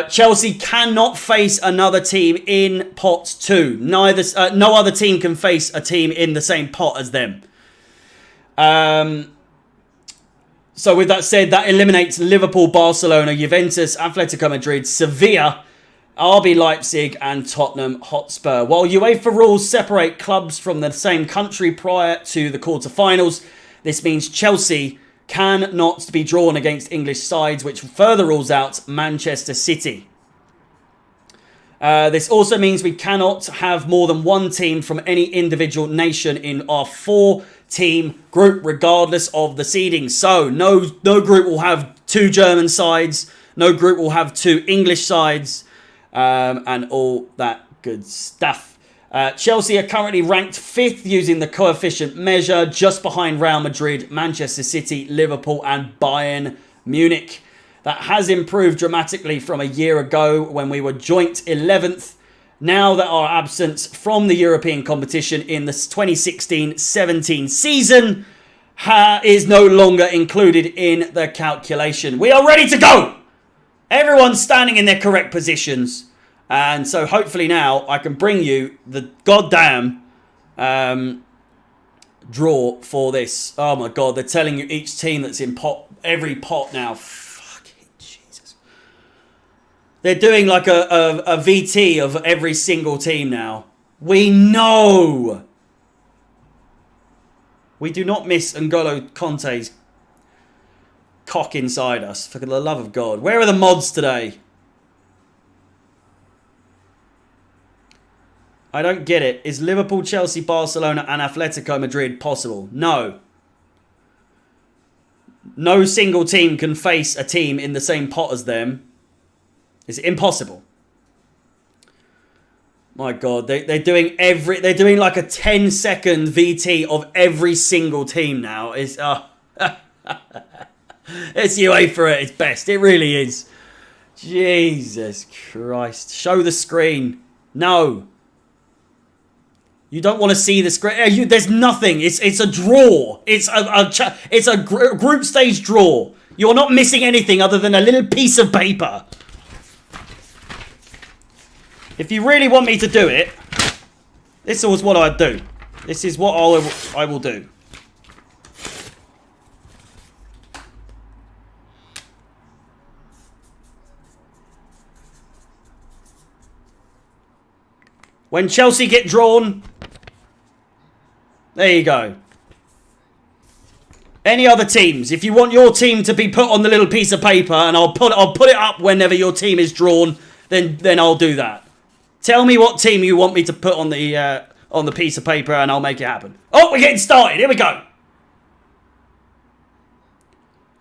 Chelsea cannot face another team in pot 2. No other team can face a team in the same pot as them. So with that said, that eliminates Liverpool, Barcelona, Juventus, Atletico Madrid, Sevilla, RB Leipzig and Tottenham Hotspur. While UEFA rules separate clubs from the same country prior to the quarterfinals, this means Chelsea cannot be drawn against English sides, which further rules out Manchester City. This also means we cannot have more than one team from any individual nation in our 4-team group, regardless of the seeding. So no group will have 2 German sides, no group will have 2 English sides, and all that good stuff. Chelsea are currently ranked 5th using the coefficient measure, just behind Real Madrid, Manchester City, Liverpool and Bayern Munich. That has improved dramatically from a year ago when we were joint 11th. Now that our absence from the European competition in the 2016-17 season is no longer included in the calculation. We are ready to go! Everyone's standing in their correct positions. And so hopefully now I can bring you the goddamn draw for this. Oh my God, they're telling you each team that's in every pot now. Fucking Jesus. They're doing like a VT of every single team now. We know. We do not miss N'Golo Conte's cock inside us, for the love of God. Where are the mods today? I don't get it. Is Liverpool, Chelsea, Barcelona and Atletico Madrid possible? No. No single team can face a team in the same pot as them. It's impossible. My God, they're doing like a 10-second VT of every single team now. It's it's UEFA at its best. It really is. Jesus Christ. Show the screen. No. You don't want to see the screen. There's nothing. It's a draw. It's a group stage draw. You're not missing anything other than a little piece of paper. If you really want me to do it, this is what I'd do. This is what I will do. When Chelsea get drawn, there you go. Any other teams, if you want your team to be put on the little piece of paper, and I'll put it up whenever your team is drawn, then I'll do that. Tell me what team you want me to put on the piece of paper, and I'll make it happen. Oh, we're getting started. Here we go.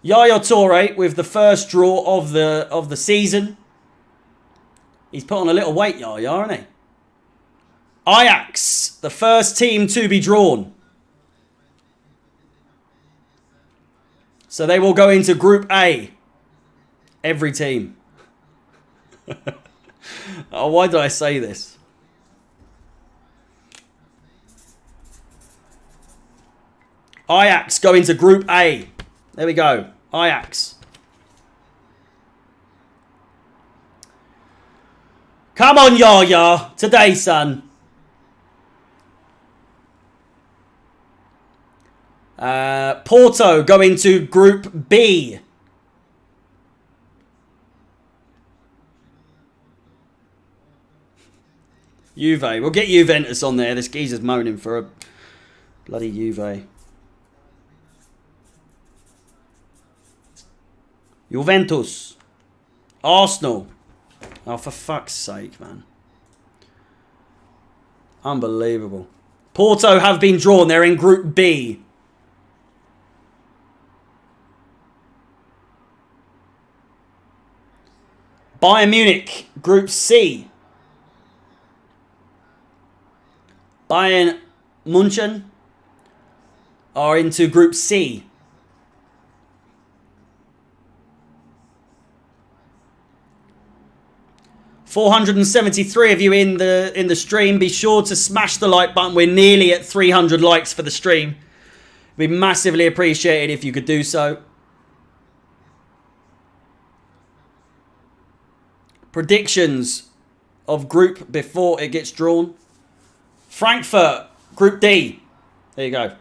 Yaya Toure with the first draw of the season. He's put on a little weight, Yaya, isn't he? Ajax, the first team to be drawn. So they will go into Group A. Every team. Oh, why did I say this? Ajax go into Group A. There we go. Ajax. Come on, Yaya. Today, son. Porto go into Group B. Juve. We'll get Juventus on there. This geezer's moaning for a bloody Juve. Juventus. Arsenal. Oh, for fuck's sake, man. Unbelievable. Porto have been drawn. They're in Group B. Bayern Munich, Group C. Bayern München are into Group C. $473 of you in the stream. Be sure to smash the like button. We're nearly at 300 likes for the stream. It'd be massively appreciated if you could do so. Predictions of group before it gets drawn. Frankfurt, Group D. There you go.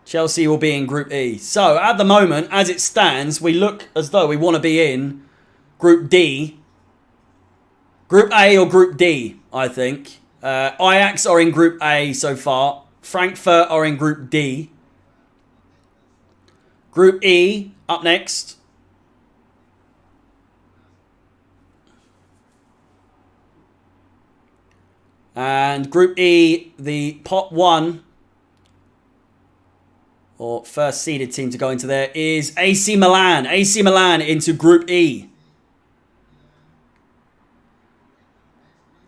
Chelsea will be in Group E. So, at the moment, as it stands, we look as though we want to be in Group D. Group A or Group D, I think. Ajax are in Group A so far. Frankfurt are in Group D. Group E, up next. And Group E, the pot 1, or first seeded team to go into there, is AC Milan. AC Milan into Group E.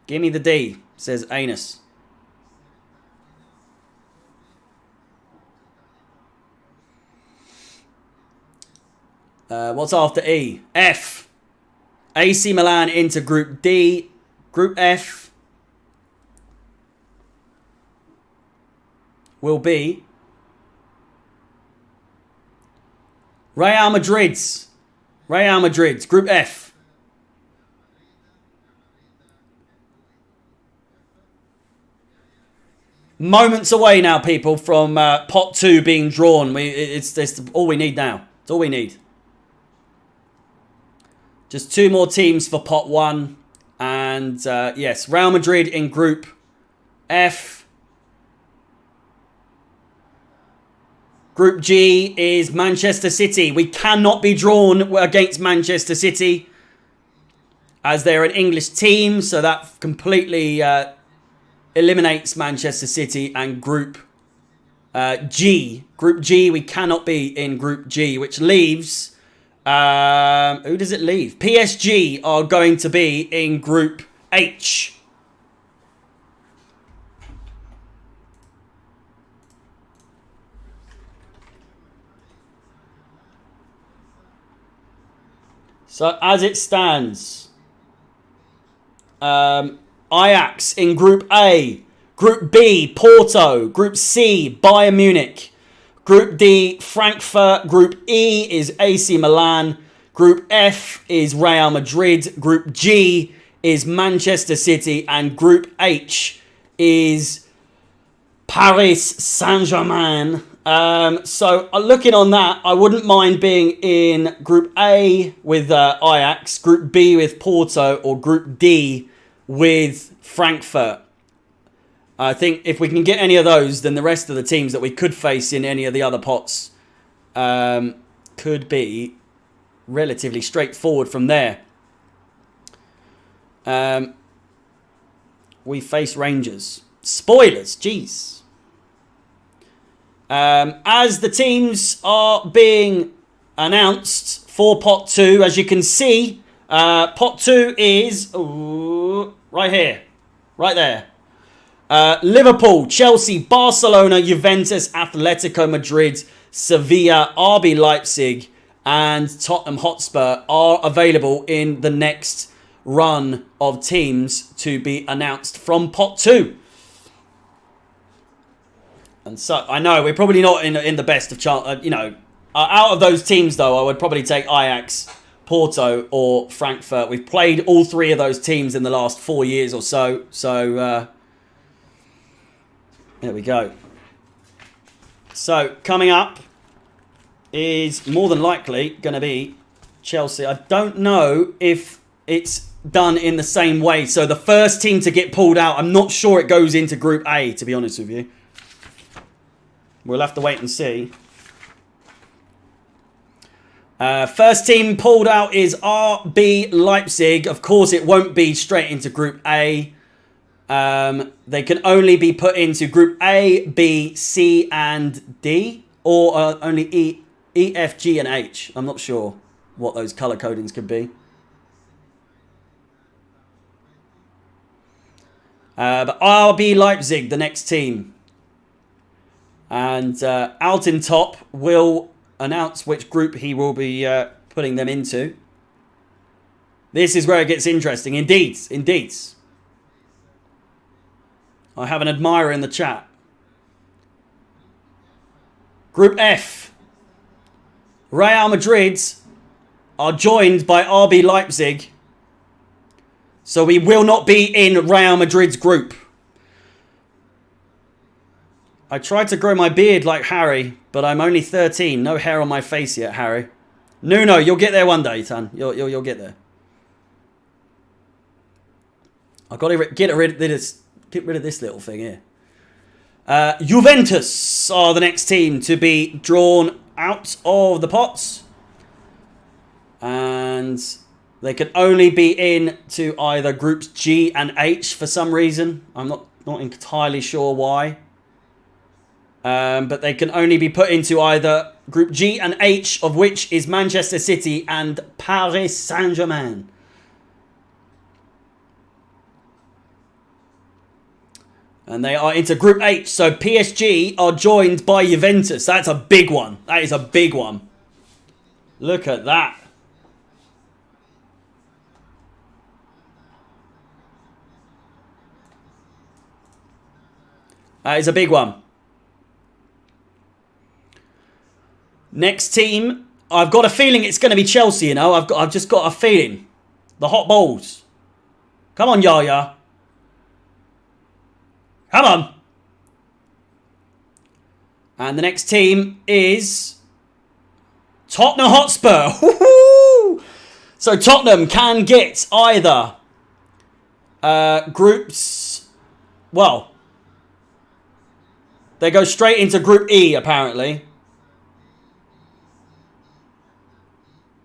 Give me the D, says Anus. What's after E? F. AC Milan into Group D. Group F will be Real Madrid's. Real Madrid's. Group F. Moments away now, people, from pot 2 being drawn. It's all we need now. It's all we need. Just 2 more teams for pot 1. And yes, Real Madrid in Group F. Group G is Manchester City. We cannot be drawn against Manchester City as they're an English team. So that completely eliminates Manchester City and Group G. Group G, we cannot be in Group G, which leaves... who does it leave? PSG are going to be in Group H. So as it stands, Ajax in Group A, Group B, Porto, Group C, Bayern Munich, Group D, Frankfurt, Group E is AC Milan, Group F is Real Madrid, Group G is Manchester City, and Group H is Paris Saint-Germain. So looking on that, I wouldn't mind being in Group A with Ajax, Group B with Porto, or Group D with Frankfurt. I think if we can get any of those, then the rest of the teams that we could face in any of the other pots could be relatively straightforward from there. We face Rangers. Spoilers, jeez. As the teams are being announced for pot 2, as you can see, pot 2 is right here, right there. Liverpool, Chelsea, Barcelona, Juventus, Atletico Madrid, Sevilla, RB Leipzig, and Tottenham Hotspur are available in the next run of teams to be announced from pot 2. And so, I know, we're probably not in the best of chance, out of those teams, though, I would probably take Ajax, Porto or Frankfurt. We've played all three of those teams in the last 4 years or so. So, there we go. So, coming up is more than likely going to be Chelsea. I don't know if it's done in the same way. So, the first team to get pulled out, I'm not sure it goes into Group A, to be honest with you. We'll have to wait and see. First team pulled out is RB Leipzig. Of course, it won't be straight into Group A. They can only be put into Group A, B, C, and D. Or only E, F, G, and H. I'm not sure what those colour codings could be. But RB Leipzig, the next team. And out in top will announce which group he will be putting them into. This is where it gets interesting. Indeed. I have an admirer in the chat. Group F. Real Madrid are joined by RB Leipzig. So we will not be in Real Madrid's group. I tried to grow my beard like Harry, but I'm only 13. No hair on my face yet, Harry. Nuno, you'll get there one day, son. You'll get there. I've got to get rid of this little thing here. Juventus are the next team to be drawn out of the pots. And they can only be in to either groups G and H for some reason. I'm not entirely sure why. But they can only be put into either Group G and H, of which is Manchester City and Paris Saint-Germain. And they are into Group H, so PSG are joined by Juventus. That's a big one. That is a big one. Look at that. That is a big one. Next team, I've got a feeling it's going to be Chelsea, you know. I've just got a feeling. The hot balls. Come on, Yaya. Come on. And the next team is Tottenham Hotspur. So Tottenham can get either groups. Well, they go straight into Group E, apparently.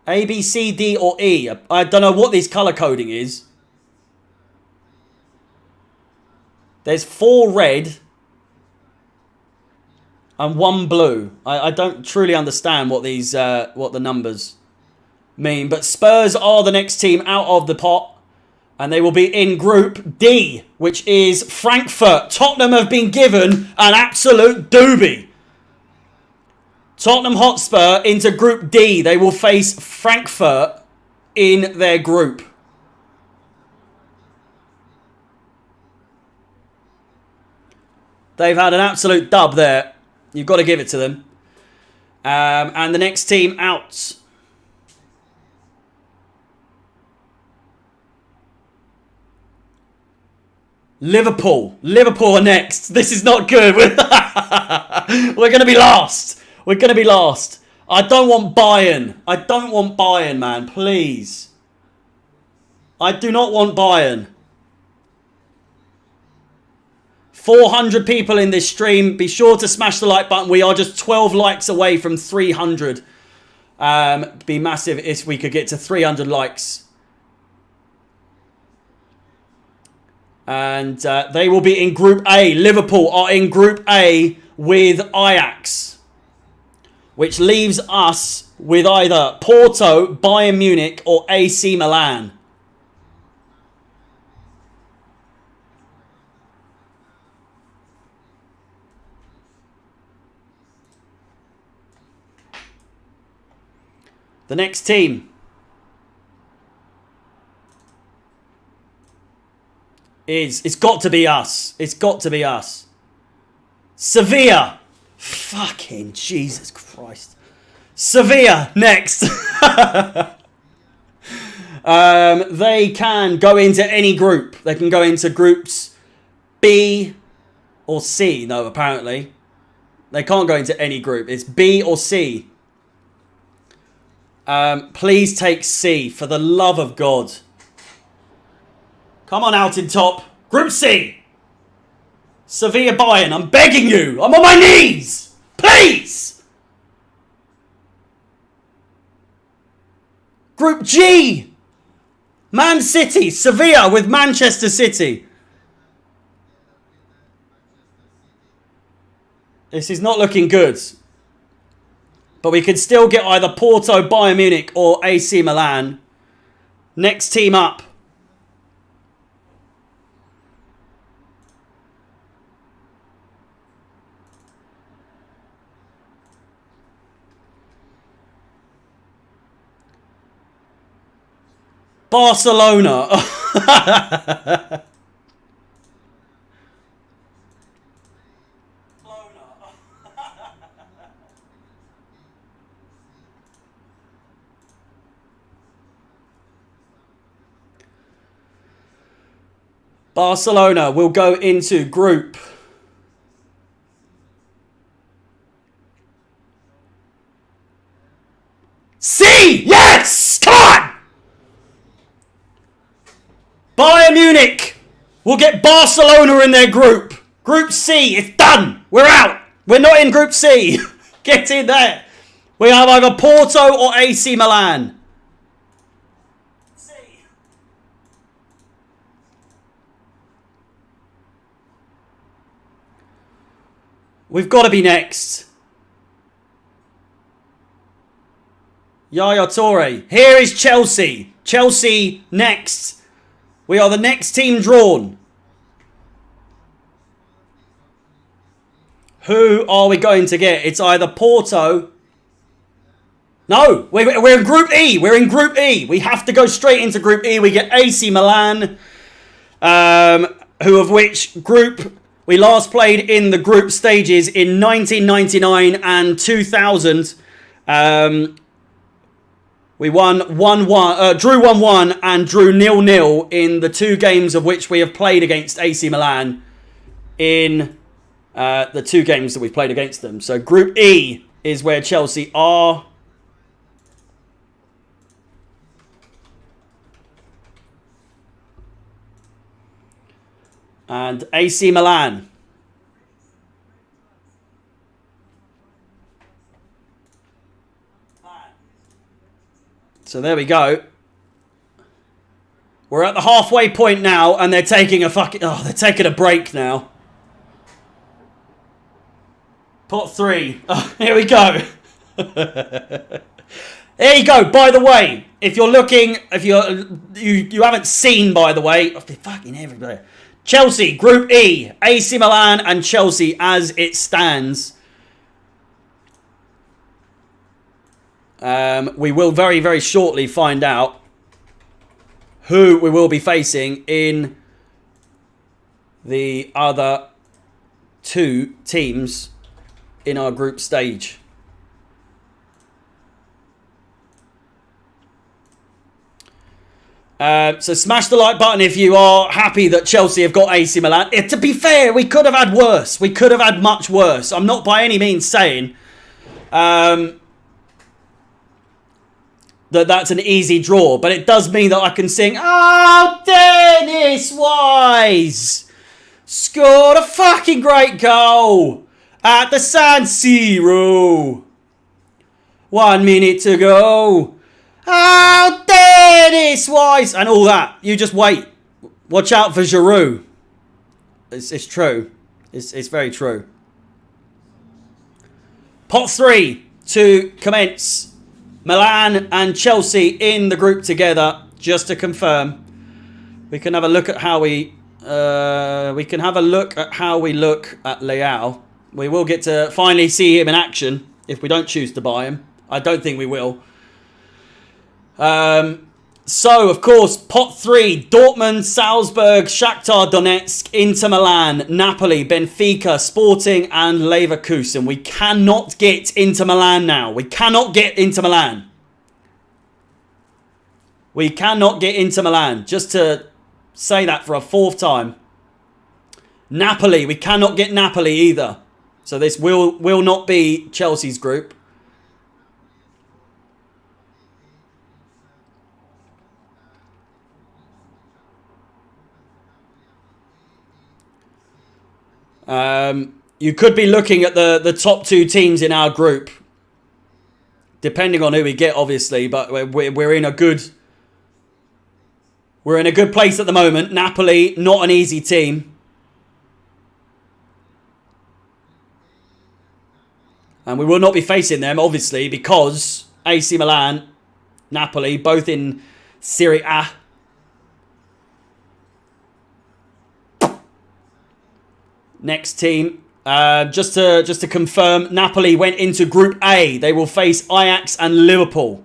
A, B, C, D, or E. I don't know what this colour coding is. There's 4 red and 1 blue. I don't truly understand what these what the numbers mean. But Spurs are the next team out of the pot. And they will be in Group D, which is Frankfurt. Tottenham have been given an absolute doobie. Tottenham Hotspur into Group D. They will face Frankfurt in their group. They've had an absolute dub there. You've got to give it to them. And the next team out. Liverpool. Liverpool are next. This is not good. We're going to be last. We're going to be last. I don't want Bayern. I don't want Bayern, man. Please. I do not want Bayern. 400 people in this stream. Be sure to smash the like button. We are just 12 likes away from 300. Be massive if we could get to 300 likes. And they will be in Group A. Liverpool are in Group A with Ajax. Which leaves us with either Porto, Bayern Munich, or AC Milan. The next team is... It's got to be us. It's got to be us. Sevilla. Fucking Jesus Christ. Sevilla next. They can go into any group. They can go into groups B or C. No, apparently. They can't go into any group. It's B or C. Please take C, for the love of God. Come on out in top. Group C. Sevilla Bayern, I'm begging you. I'm on my knees. Please. Group G. Man City, Sevilla with Manchester City. This is not looking good. But we could still get either Porto, Bayern Munich or AC Milan. Next team up. Barcelona. Barcelona will go into group C. Yes! Come on! Bayern Munich will get Barcelona in their group. Group C, it's done. We're out. We're not in Group C. Get in there. We have either Porto or AC Milan. C. We've got to be next. Yaya Toure. Here is Chelsea. Chelsea next. We are the next team drawn. Who are we going to get? It's either Porto. No, we're in Group E. We're in Group E. We have to go straight into Group E. We get AC Milan, who of which group we last played in the group stages in 1999 and 2000. We won 1-1, drew 1-1 and drew 0-0 in the two games of which we have played against AC Milan in the two games that we've played against them. So Group E is where Chelsea are. And AC Milan. So there we go. We're at the halfway point now, and they're taking they're taking a break now. Pot 3. Oh, here we go. There you go. By the way, if you're looking, if you haven't seen, by the way, fucking everybody. Chelsea, Group E, AC Milan and Chelsea as it stands. We will very, very shortly find out who we will be facing in the other two teams in our group stage. So smash the like button if you are happy that Chelsea have got AC Milan. To be fair, we could have had worse. We could have had much worse. I'm not by any means saying that's an easy draw, but it does mean that I can sing, "Oh, Dennis Wise scored a fucking great goal at the San Siro. 1 minute to go. Oh, Dennis Wise," and all that. You just wait. Watch out for Giroud. It's true. It's very true. Pot 3 to commence. Milan and Chelsea in the group together. Just to confirm, we can have a look at how we look at Leao. We will get to finally see him in action if we don't choose to buy him. I don't think we will. So, of course, pot 3, Dortmund, Salzburg, Shakhtar Donetsk, Inter Milan, Napoli, Benfica, Sporting and Leverkusen. We cannot get Inter Milan now. We cannot get Inter Milan. We cannot get Inter Milan. Just to say that for a fourth time. Napoli. We cannot get Napoli either. So this will not be Chelsea's group. You could be looking at the top two teams in our group. Depending on who we get, obviously. But we're in a good... We're in a good place at the moment. Napoli, not an easy team. And we will not be facing them, obviously, because AC Milan, Napoli, both in Serie A. Next team. Just to confirm, Napoli went into Group A. They will face Ajax and Liverpool.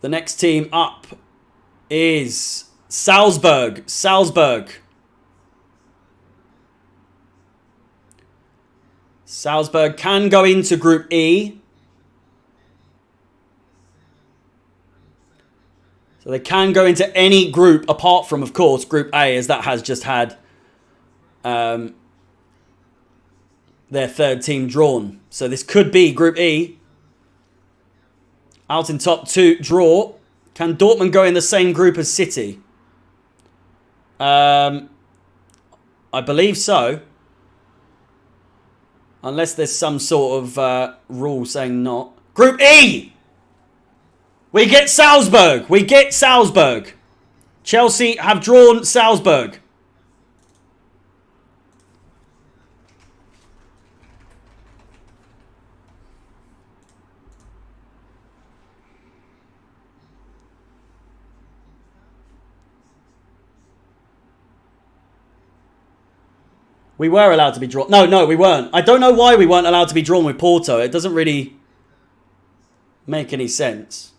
The next team up is Salzburg. Salzburg can go into Group E. So they can go into any group apart from, of course, Group A, as that has just had their third team drawn. So this could be Group E. Out in top two, draw. Can Dortmund go in the same group as City? I believe so. Unless there's some sort of rule saying not. Group E! We get Salzburg. We get Salzburg. Chelsea have drawn Salzburg. We were allowed to be drawn. No, we weren't. I don't know why we weren't allowed to be drawn with Porto. It doesn't really make any sense.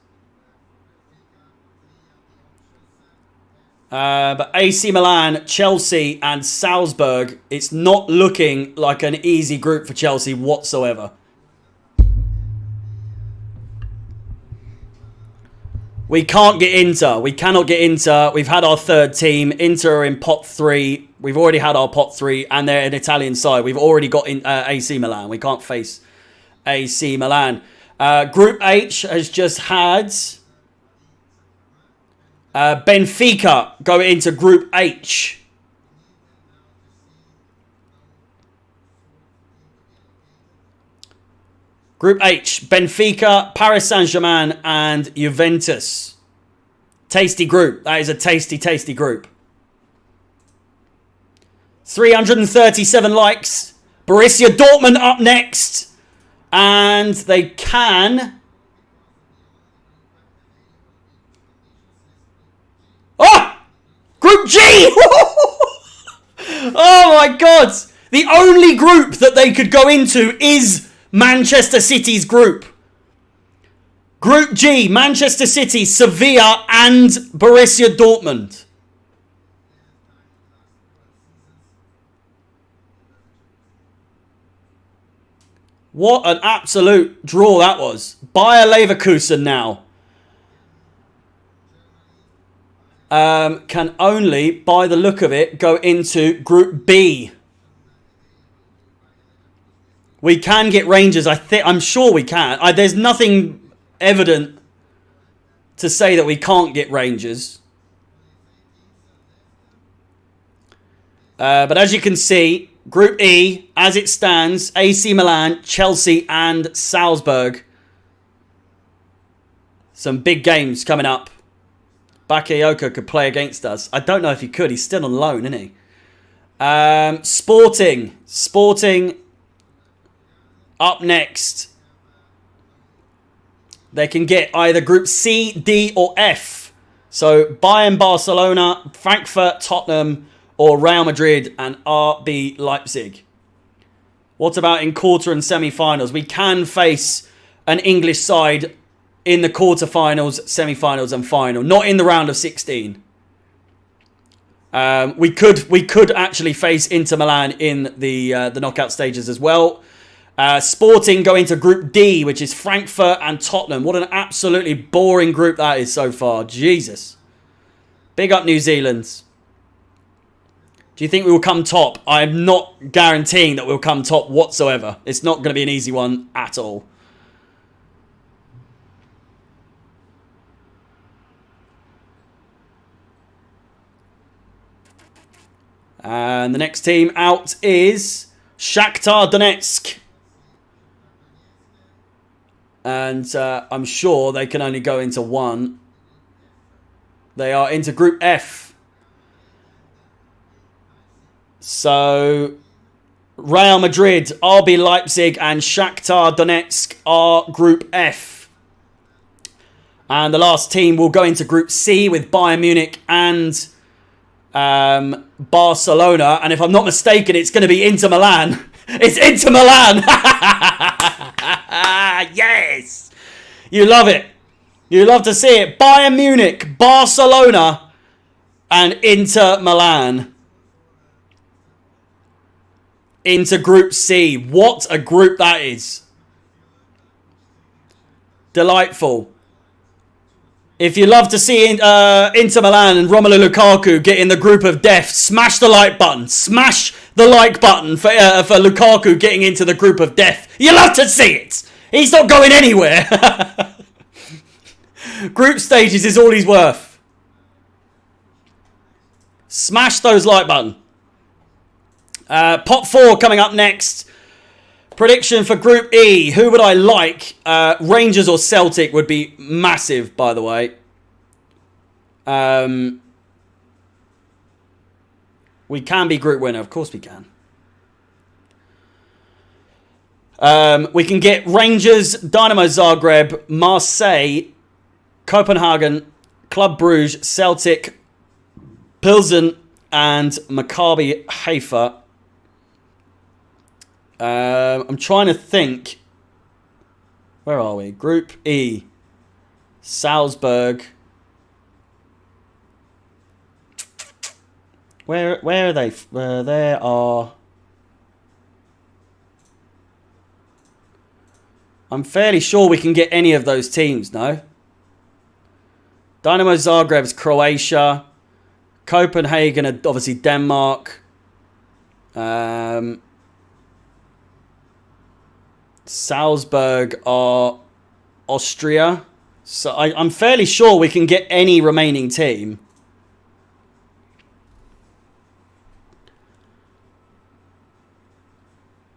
But AC Milan, Chelsea and Salzburg, it's not looking like an easy group for Chelsea whatsoever. We can't get Inter. We cannot get Inter. We've had our third team. Inter are in pot 3. We've already had our pot 3 and they're an Italian side. We've already got AC Milan. We can't face AC Milan. Group H has just had... Benfica go into Group H. Group H, Benfica, Paris Saint-Germain and Juventus. Tasty group. That is a tasty, tasty group. 337 likes. Borussia Dortmund up next. And they can... Oh! Group G! Oh my God! The only group that they could go into is Manchester City's group. Group G, Manchester City, Sevilla and Borussia Dortmund. What an absolute draw that was. Bayer Leverkusen now. Can only, by the look of it, go into Group B. We can get Rangers. I'm sure we can. There's nothing evident to say that we can't get Rangers. But as you can see, Group E, as it stands, AC Milan, Chelsea and Salzburg. Some big games coming up. Bakayoko could play against us. I don't know if he could. He's still on loan, isn't he? Sporting up next. They can get either Group C, D or F. So Bayern, Barcelona, Frankfurt, Tottenham or Real Madrid and RB Leipzig. What about in quarter and semi-finals? We can face an English side in the quarter-finals, semi-finals and final. Not in the round of 16. We could actually face Inter Milan in the knockout stages as well. Sporting go into Group D, which is Frankfurt and Tottenham. What an absolutely boring group that is so far. Jesus. Big up New Zealand. Do you think we will come top? I'm not guaranteeing that we'll come top whatsoever. It's not going to be an easy one at all. And the next team out is Shakhtar Donetsk. And I'm sure they can only go into one. They are into Group F. So, Real Madrid, RB Leipzig and Shakhtar Donetsk are Group F. And the last team will go into Group C with Bayern Munich and Barcelona. And if I'm not mistaken, it's going to be Inter Milan. It's Inter Milan! Yes! You love it. You love to see it. Bayern Munich, Barcelona and Inter Milan. Into Group C. What a group that is. Delightful. If you love to see Inter Milan and Romelu Lukaku get in the group of death, smash the like button. Smash the like button for Lukaku getting into the group of death. You love to see it. He's not going anywhere. Group stages is all he's worth. Smash those like button. Pot 4 coming up next. Prediction for Group E. Who would I like? Rangers or Celtic would be massive, by the way. We can be group winner. Of course we can. We can get Rangers, Dynamo Zagreb, Marseille, Copenhagen, Club Brugge, Celtic, Pilsen, and Maccabi Haifa. I'm trying to think. Where are we? Group E. Salzburg. Where are they? There are. I'm fairly sure we can get any of those teams, no? Dynamo Zagreb's Croatia. Copenhagen are obviously Denmark. Salzburg are Austria. So I'm fairly sure we can get any remaining team.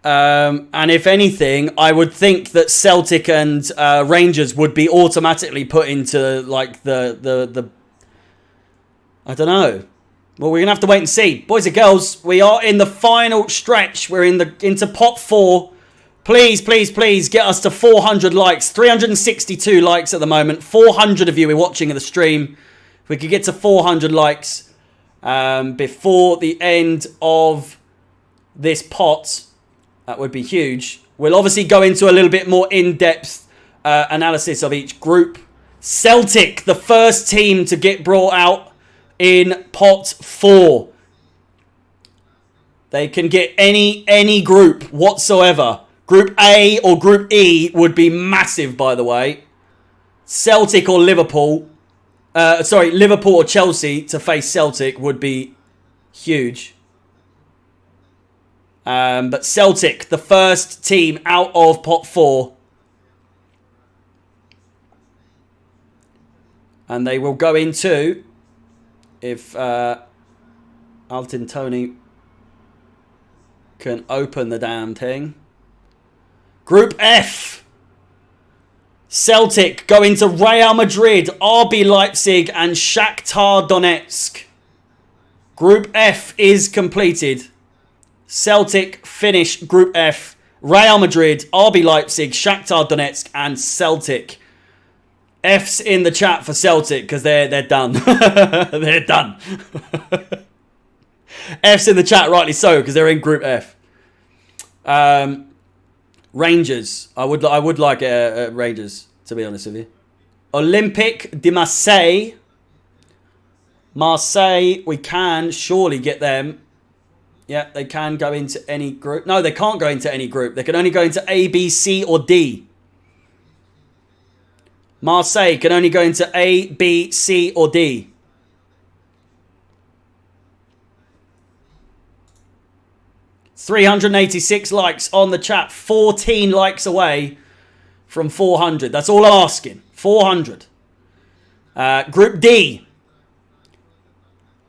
And if anything, I would think that Celtic and Rangers would be automatically put into like the I don't know. Well, we're gonna have to wait and see, boys and girls. We are in the final stretch. We're into pot 4. Please, please, please get us to 400 likes. 362 likes at the moment. 400 of you are watching the stream. If we could get to 400 likes before the end of this pot, that would be huge. We'll obviously go into a little bit more in-depth analysis of each group. Celtic, the first team to get brought out in pot 4. They can get any group whatsoever. Group A or Group E would be massive, by the way. Celtic or Liverpool. Liverpool or Chelsea to face Celtic would be huge. But Celtic, the first team out of pot 4. And they will go into, if Alton Tony can open the damn thing. Group F. Celtic go into Real Madrid, RB Leipzig and Shakhtar Donetsk. Group F is completed. Celtic finish Group F. Real Madrid, RB Leipzig, Shakhtar Donetsk and Celtic. F's in the chat for Celtic because they're done. They're done. F's in the chat, rightly so, because they're in Group F. Rangers. I would like Rangers, to be honest with you. Olympique de Marseille. Marseille, we can surely get them. Yeah, they can go into any group. No, they can't go into any group. They can only go into A, B, C, or D. Marseille can only go into A, B, C, or D. $386 likes on the chat. 14 likes away from 400. That's all I'm asking. 400. Group D.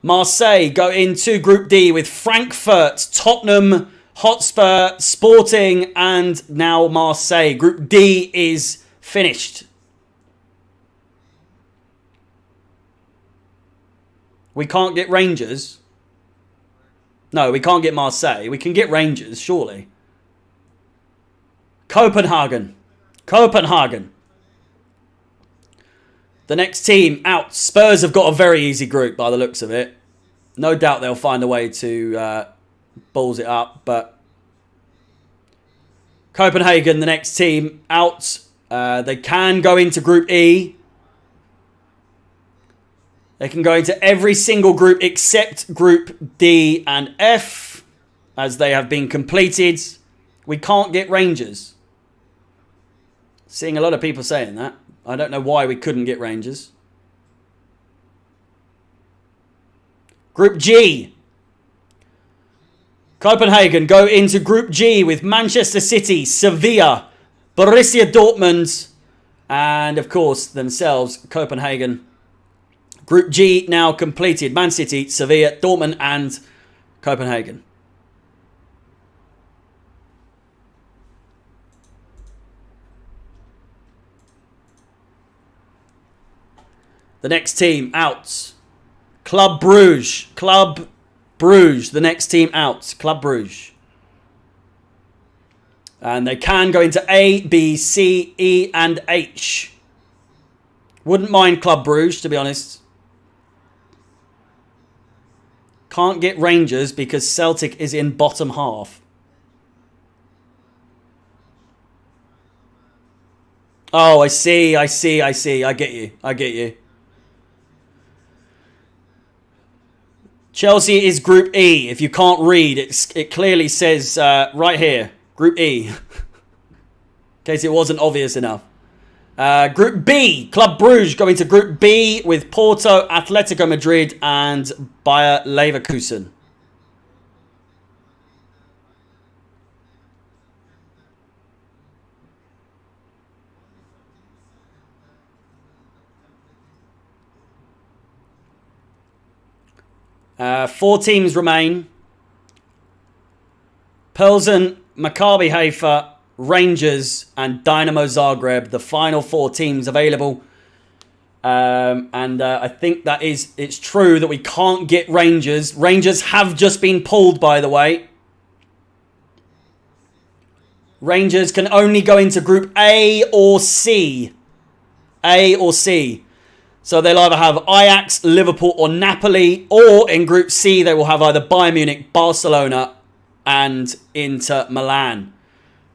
Marseille go into Group D with Frankfurt, Tottenham, Hotspur, Sporting, and now Marseille. Group D is finished. We can't get Rangers. No, we can't get Marseille. We can get Rangers, surely. Copenhagen. Copenhagen. The next team out. Spurs have got a very easy group by the looks of it. No doubt they'll find a way to balls it up. But Copenhagen, the next team out. They can go into Group E. They can go into every single group except Group D and F, as they have been completed. We can't get Rangers. Seeing a lot of people saying that. I don't know why we couldn't get Rangers. Group G. Copenhagen go into Group G with Manchester City, Sevilla, Borussia Dortmund, and of course themselves, Copenhagen. Group G now completed. Man City, Sevilla, Dortmund, and Copenhagen. The next team out. Club Brugge. Club Brugge. The next team out. Club Brugge. And they can go into A, B, C, E, and H. Wouldn't mind Club Brugge, to be honest. Can't get Rangers because Celtic is in bottom half. Oh, I see. I get you. Chelsea is Group E. If you can't read, it clearly says right here, Group E. In case it wasn't obvious enough. Group B, Club Brugge going to Group B with Porto, Atletico Madrid, and Bayer Leverkusen. Four teams remain. Pilsen, Maccabi Haifa, Rangers, and Dynamo Zagreb, the final four teams available. I think that it's true that we can't get Rangers. Rangers have just been pulled, by the way. Rangers can only go into Group A or C. A or C. So they'll either have Ajax, Liverpool, or Napoli, or in Group C they will have either Bayern Munich, Barcelona, and Inter Milan.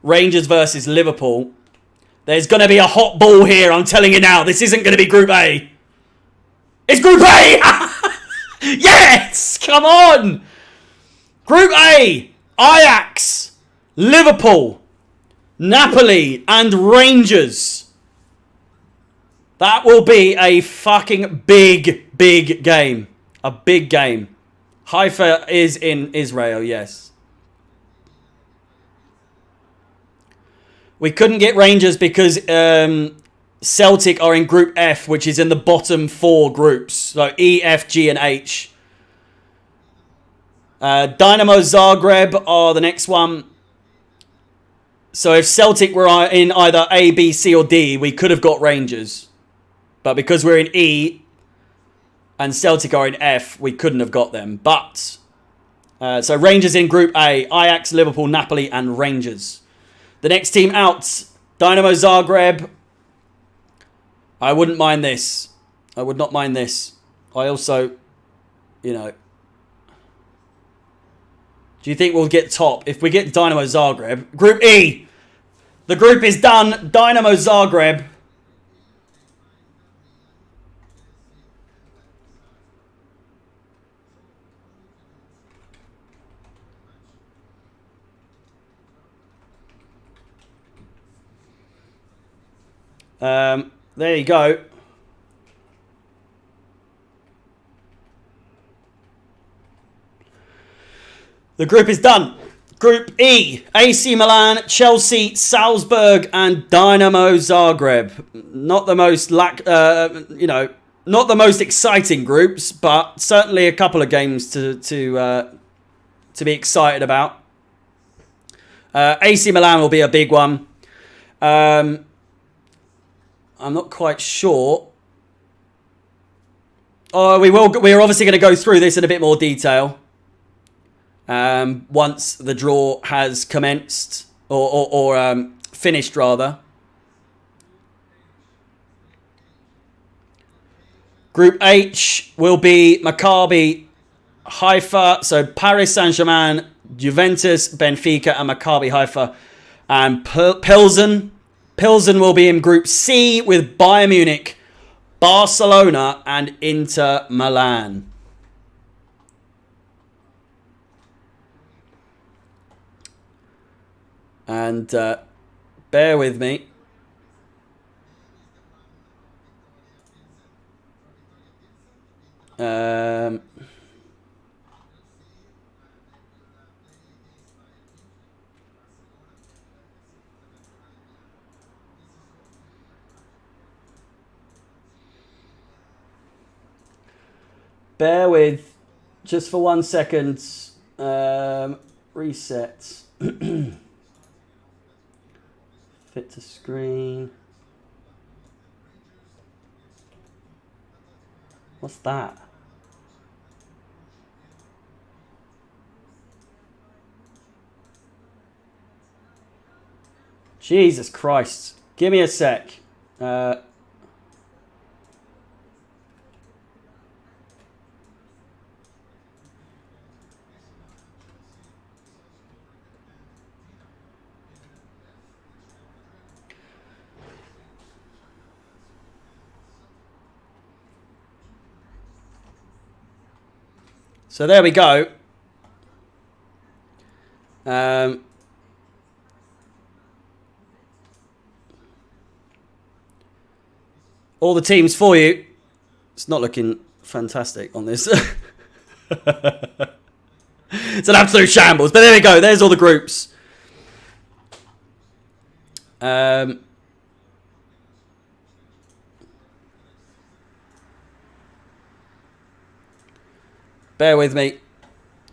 Rangers versus Liverpool. There's going to be a hot ball here, I'm telling you now. This isn't going to be Group A. It's Group A! Yes! Come on! Group A. Ajax, Liverpool, Napoli, and Rangers. That will be a fucking big game. A big game. Haifa is in Israel, yes. We couldn't get Rangers because Celtic are in Group F, which is in the bottom four groups. So E, F, G, and H. Dynamo Zagreb are the next one. So if Celtic were in either A, B, C, or D, we could have got Rangers. But because we're in E and Celtic are in F, we couldn't have got them. But, so Rangers in Group A. Ajax, Liverpool, Napoli, and Rangers. The next team out, Dynamo Zagreb. I wouldn't mind this. I would not mind this. I also, you know. Do you think we'll get top? If we get Dynamo Zagreb. Group E. The group is done. Dynamo Zagreb. There you go. The group is done. Group E, AC Milan, Chelsea, Salzburg, and Dynamo Zagreb. Not the most not the most exciting groups, but certainly a couple of games to be excited about. AC Milan will be a big one. I'm not quite sure. Oh, we're obviously going to go through this in a bit more detail. Once the draw has commenced or finished rather. Group H will be Maccabi Haifa, so Paris Saint-Germain, Juventus, Benfica and Maccabi Haifa, and Pilsen. Pilsen will be in Group C with Bayern Munich, Barcelona and Inter Milan. And bear with me. Bear with just for 1 second. Reset. Fit to screen. What's that? Jesus Christ. Give me a sec. So there we go. All the teams for you. It's not looking fantastic on this. It's an absolute shambles. But there we go. There's all the groups. Bear with me.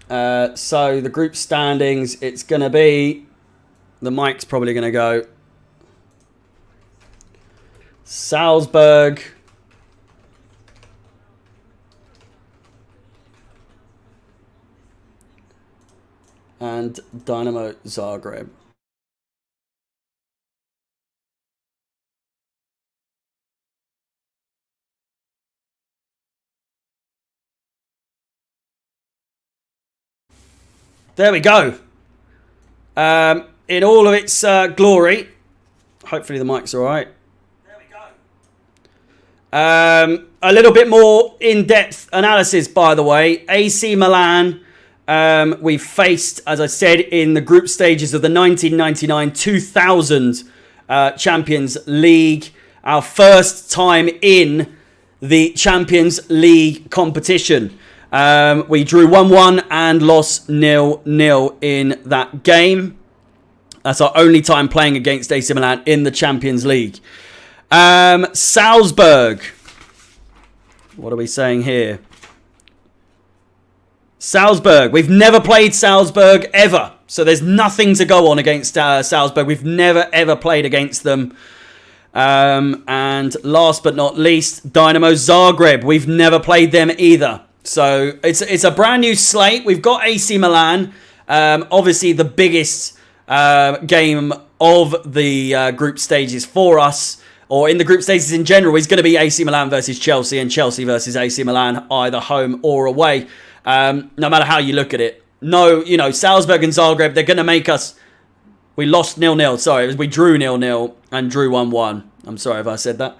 So the group standings, it's going to be... The mic's probably going to go... Salzburg. And Dynamo Zagreb. There we go. In all of its glory. Hopefully the mic's all right. There we go. A little bit more in-depth analysis, by the way. AC Milan, we faced, as I said, in the group stages of the 1999-2000 Champions League. Our first time in the Champions League competition. We drew 1-1 and lost 0-0 in that game. That's our only time playing against AC Milan in the Champions League. Salzburg. What are we saying here? Salzburg. We've never played Salzburg ever. So there's nothing to go on against Salzburg. We've never ever played against them. And last but not least, Dynamo Zagreb. We've never played them either. So it's a brand new slate. We've got AC Milan. Obviously the biggest game of the group stages for us, or in the group stages in general, is going to be AC Milan versus Chelsea and Chelsea versus AC Milan, either home or away. No matter how you look at it. No, Salzburg and Zagreb, they're going to make us... We lost 0-0. Sorry, we drew 0-0 and drew 1-1. I'm sorry if I said that.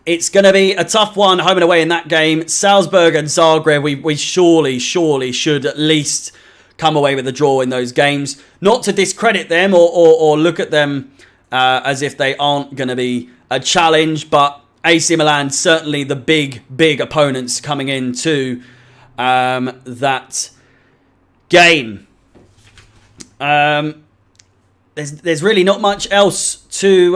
It's going to be a tough one, home and away in that game. Salzburg and Zagreb, we surely should at least come away with a draw in those games. Not to discredit them or look at them as if they aren't going to be a challenge. But AC Milan, certainly the big opponents coming into that game. There's really not much else to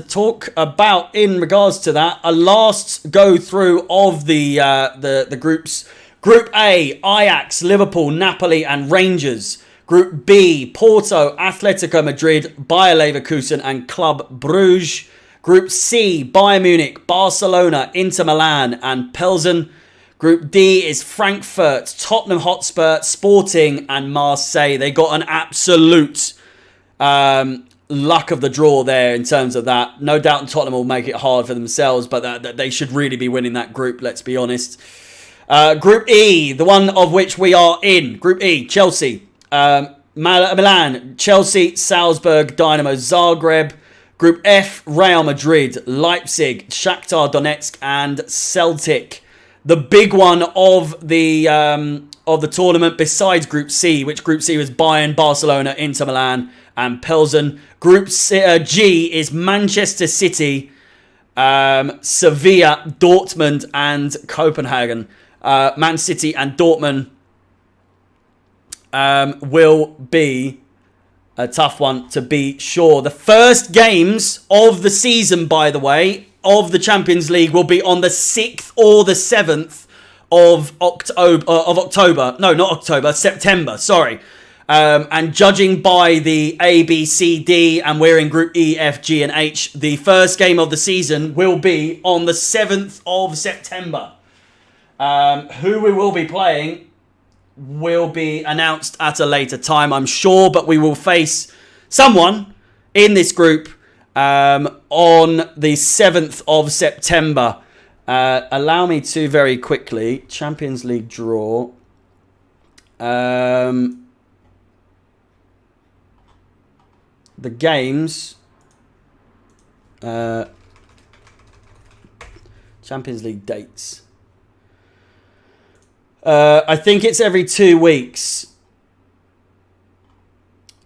talk about in regards to that. A last go through of the groups. Group A: Ajax, Liverpool, Napoli, and Rangers. Group B: Porto, Atletico Madrid, Bayer Leverkusen, and Club Brugge. Group C: Bayern Munich, Barcelona, Inter Milan, and Pilsen. Group D is Frankfurt, Tottenham Hotspur, Sporting, and Marseille. They got an absolute luck of the draw there in terms of that. No doubt Tottenham will make it hard for themselves, but they should really be winning that group, let's be honest. Group E, the one of which we are in. Group E: Chelsea, Milan, Chelsea, Salzburg, Dynamo Zagreb. Group F: Real Madrid, Leipzig, Shakhtar Donetsk, and Celtic. The big one of the tournament, besides Group C, which Group C was Bayern, Barcelona, Inter Milan, and Pilsen. Group G is Manchester City, Sevilla, Dortmund, and Copenhagen. Man City and Dortmund will be a tough one to be sure. The first games of the season, by the way, of the Champions League will be on the 6th or the 7th of October. No, not October, September, sorry. And judging by the A, B, C, D, and we're in Group E, F, G, and H, the first game of the season will be on the 7th of September. Who we will be playing will be announced at a later time, I'm sure, but we will face someone in this group on the 7th of September. Allow me to very quickly, Champions League draw. The games, Champions League dates. I think it's every 2 weeks.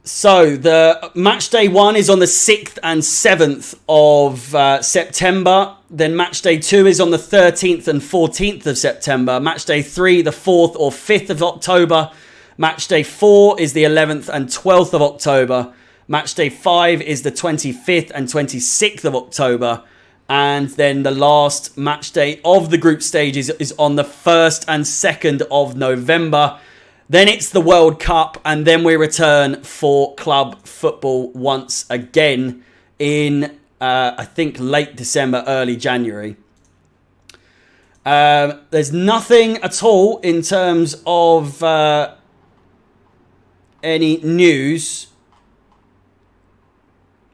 So the match day 1 is on the 6th and 7th of September. Then match day 2 is on the 13th and 14th of September. Match day 3, the 4th or 5th of October. Match day 4 is the 11th and 12th of October. Match day 5 is the 25th and 26th of October. And then the last match day of the group stages is on the 1st and 2nd of November. Then it's the World Cup, and then we return for club football once again in, I think, late December, early January. There's nothing at all in terms of any news.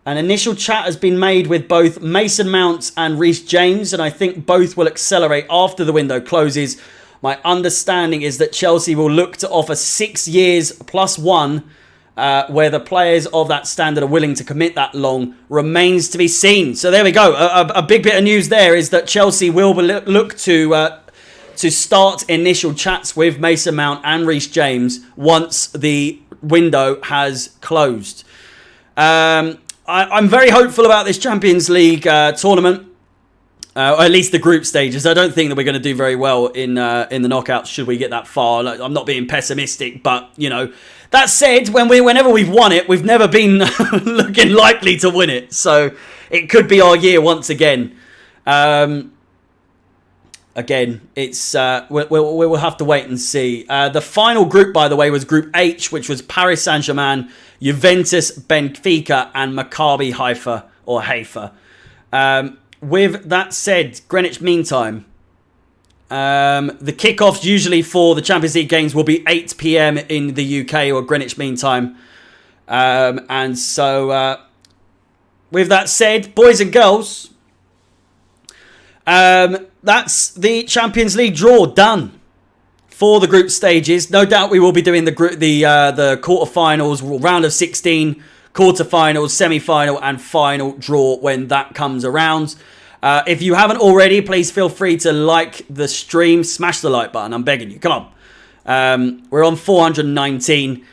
An initial chat has been made with both Mason Mount and Reece James, and I think both will accelerate after the window closes. My understanding is that Chelsea will look to offer 6 years plus 1, where the players of that standard are willing to commit that long remains to be seen. So there we go. A big bit of news there is that Chelsea will look to start initial chats with Mason Mount and Reece James once the window has closed. I'm very hopeful about this Champions League tournament, or at least the group stages. I don't think that we're going to do very well in the knockouts should we get that far. I'm not being pessimistic, but you know, that said, whenever we've won it, we've never been looking likely to win it. So it could be our year once again. Again, it's we'll have to wait and see. The final group, by the way, was Group H, which was Paris Saint-Germain, Juventus, Benfica, and Maccabi Haifa or Haifa. With that said, Greenwich Mean Time. The kickoffs usually for the Champions League games will be 8 p.m. in the UK or Greenwich Mean Time. And so, with that said, boys and girls, that's the Champions League draw done for the group stages. No doubt we will be doing the quarterfinals, round of 16, quarterfinals, semi-final, and final draw when that comes around. If you haven't already, please feel free to like the stream, smash the like button. I'm begging you, come on. We're on 419.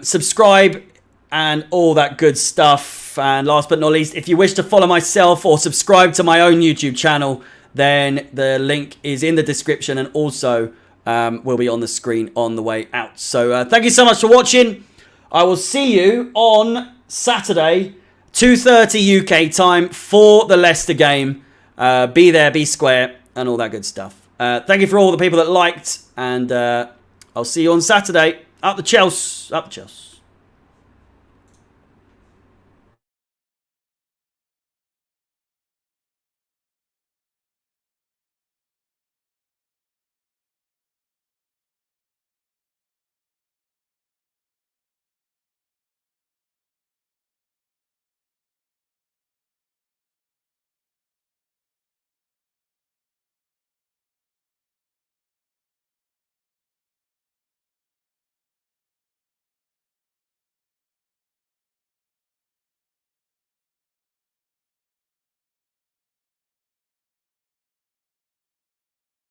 Subscribe and all that good stuff. And last but not least, if you wish to follow myself or subscribe to my own YouTube channel, then the link is in the description and also will be on the screen on the way out. So thank you so much for watching. I will see you on Saturday, 2:30 UK time for the Leicester game. Be there, be square, and all that good stuff. Thank you for all the people that liked, and I'll see you on Saturday. Up the Chelsea. Up the Chelsea.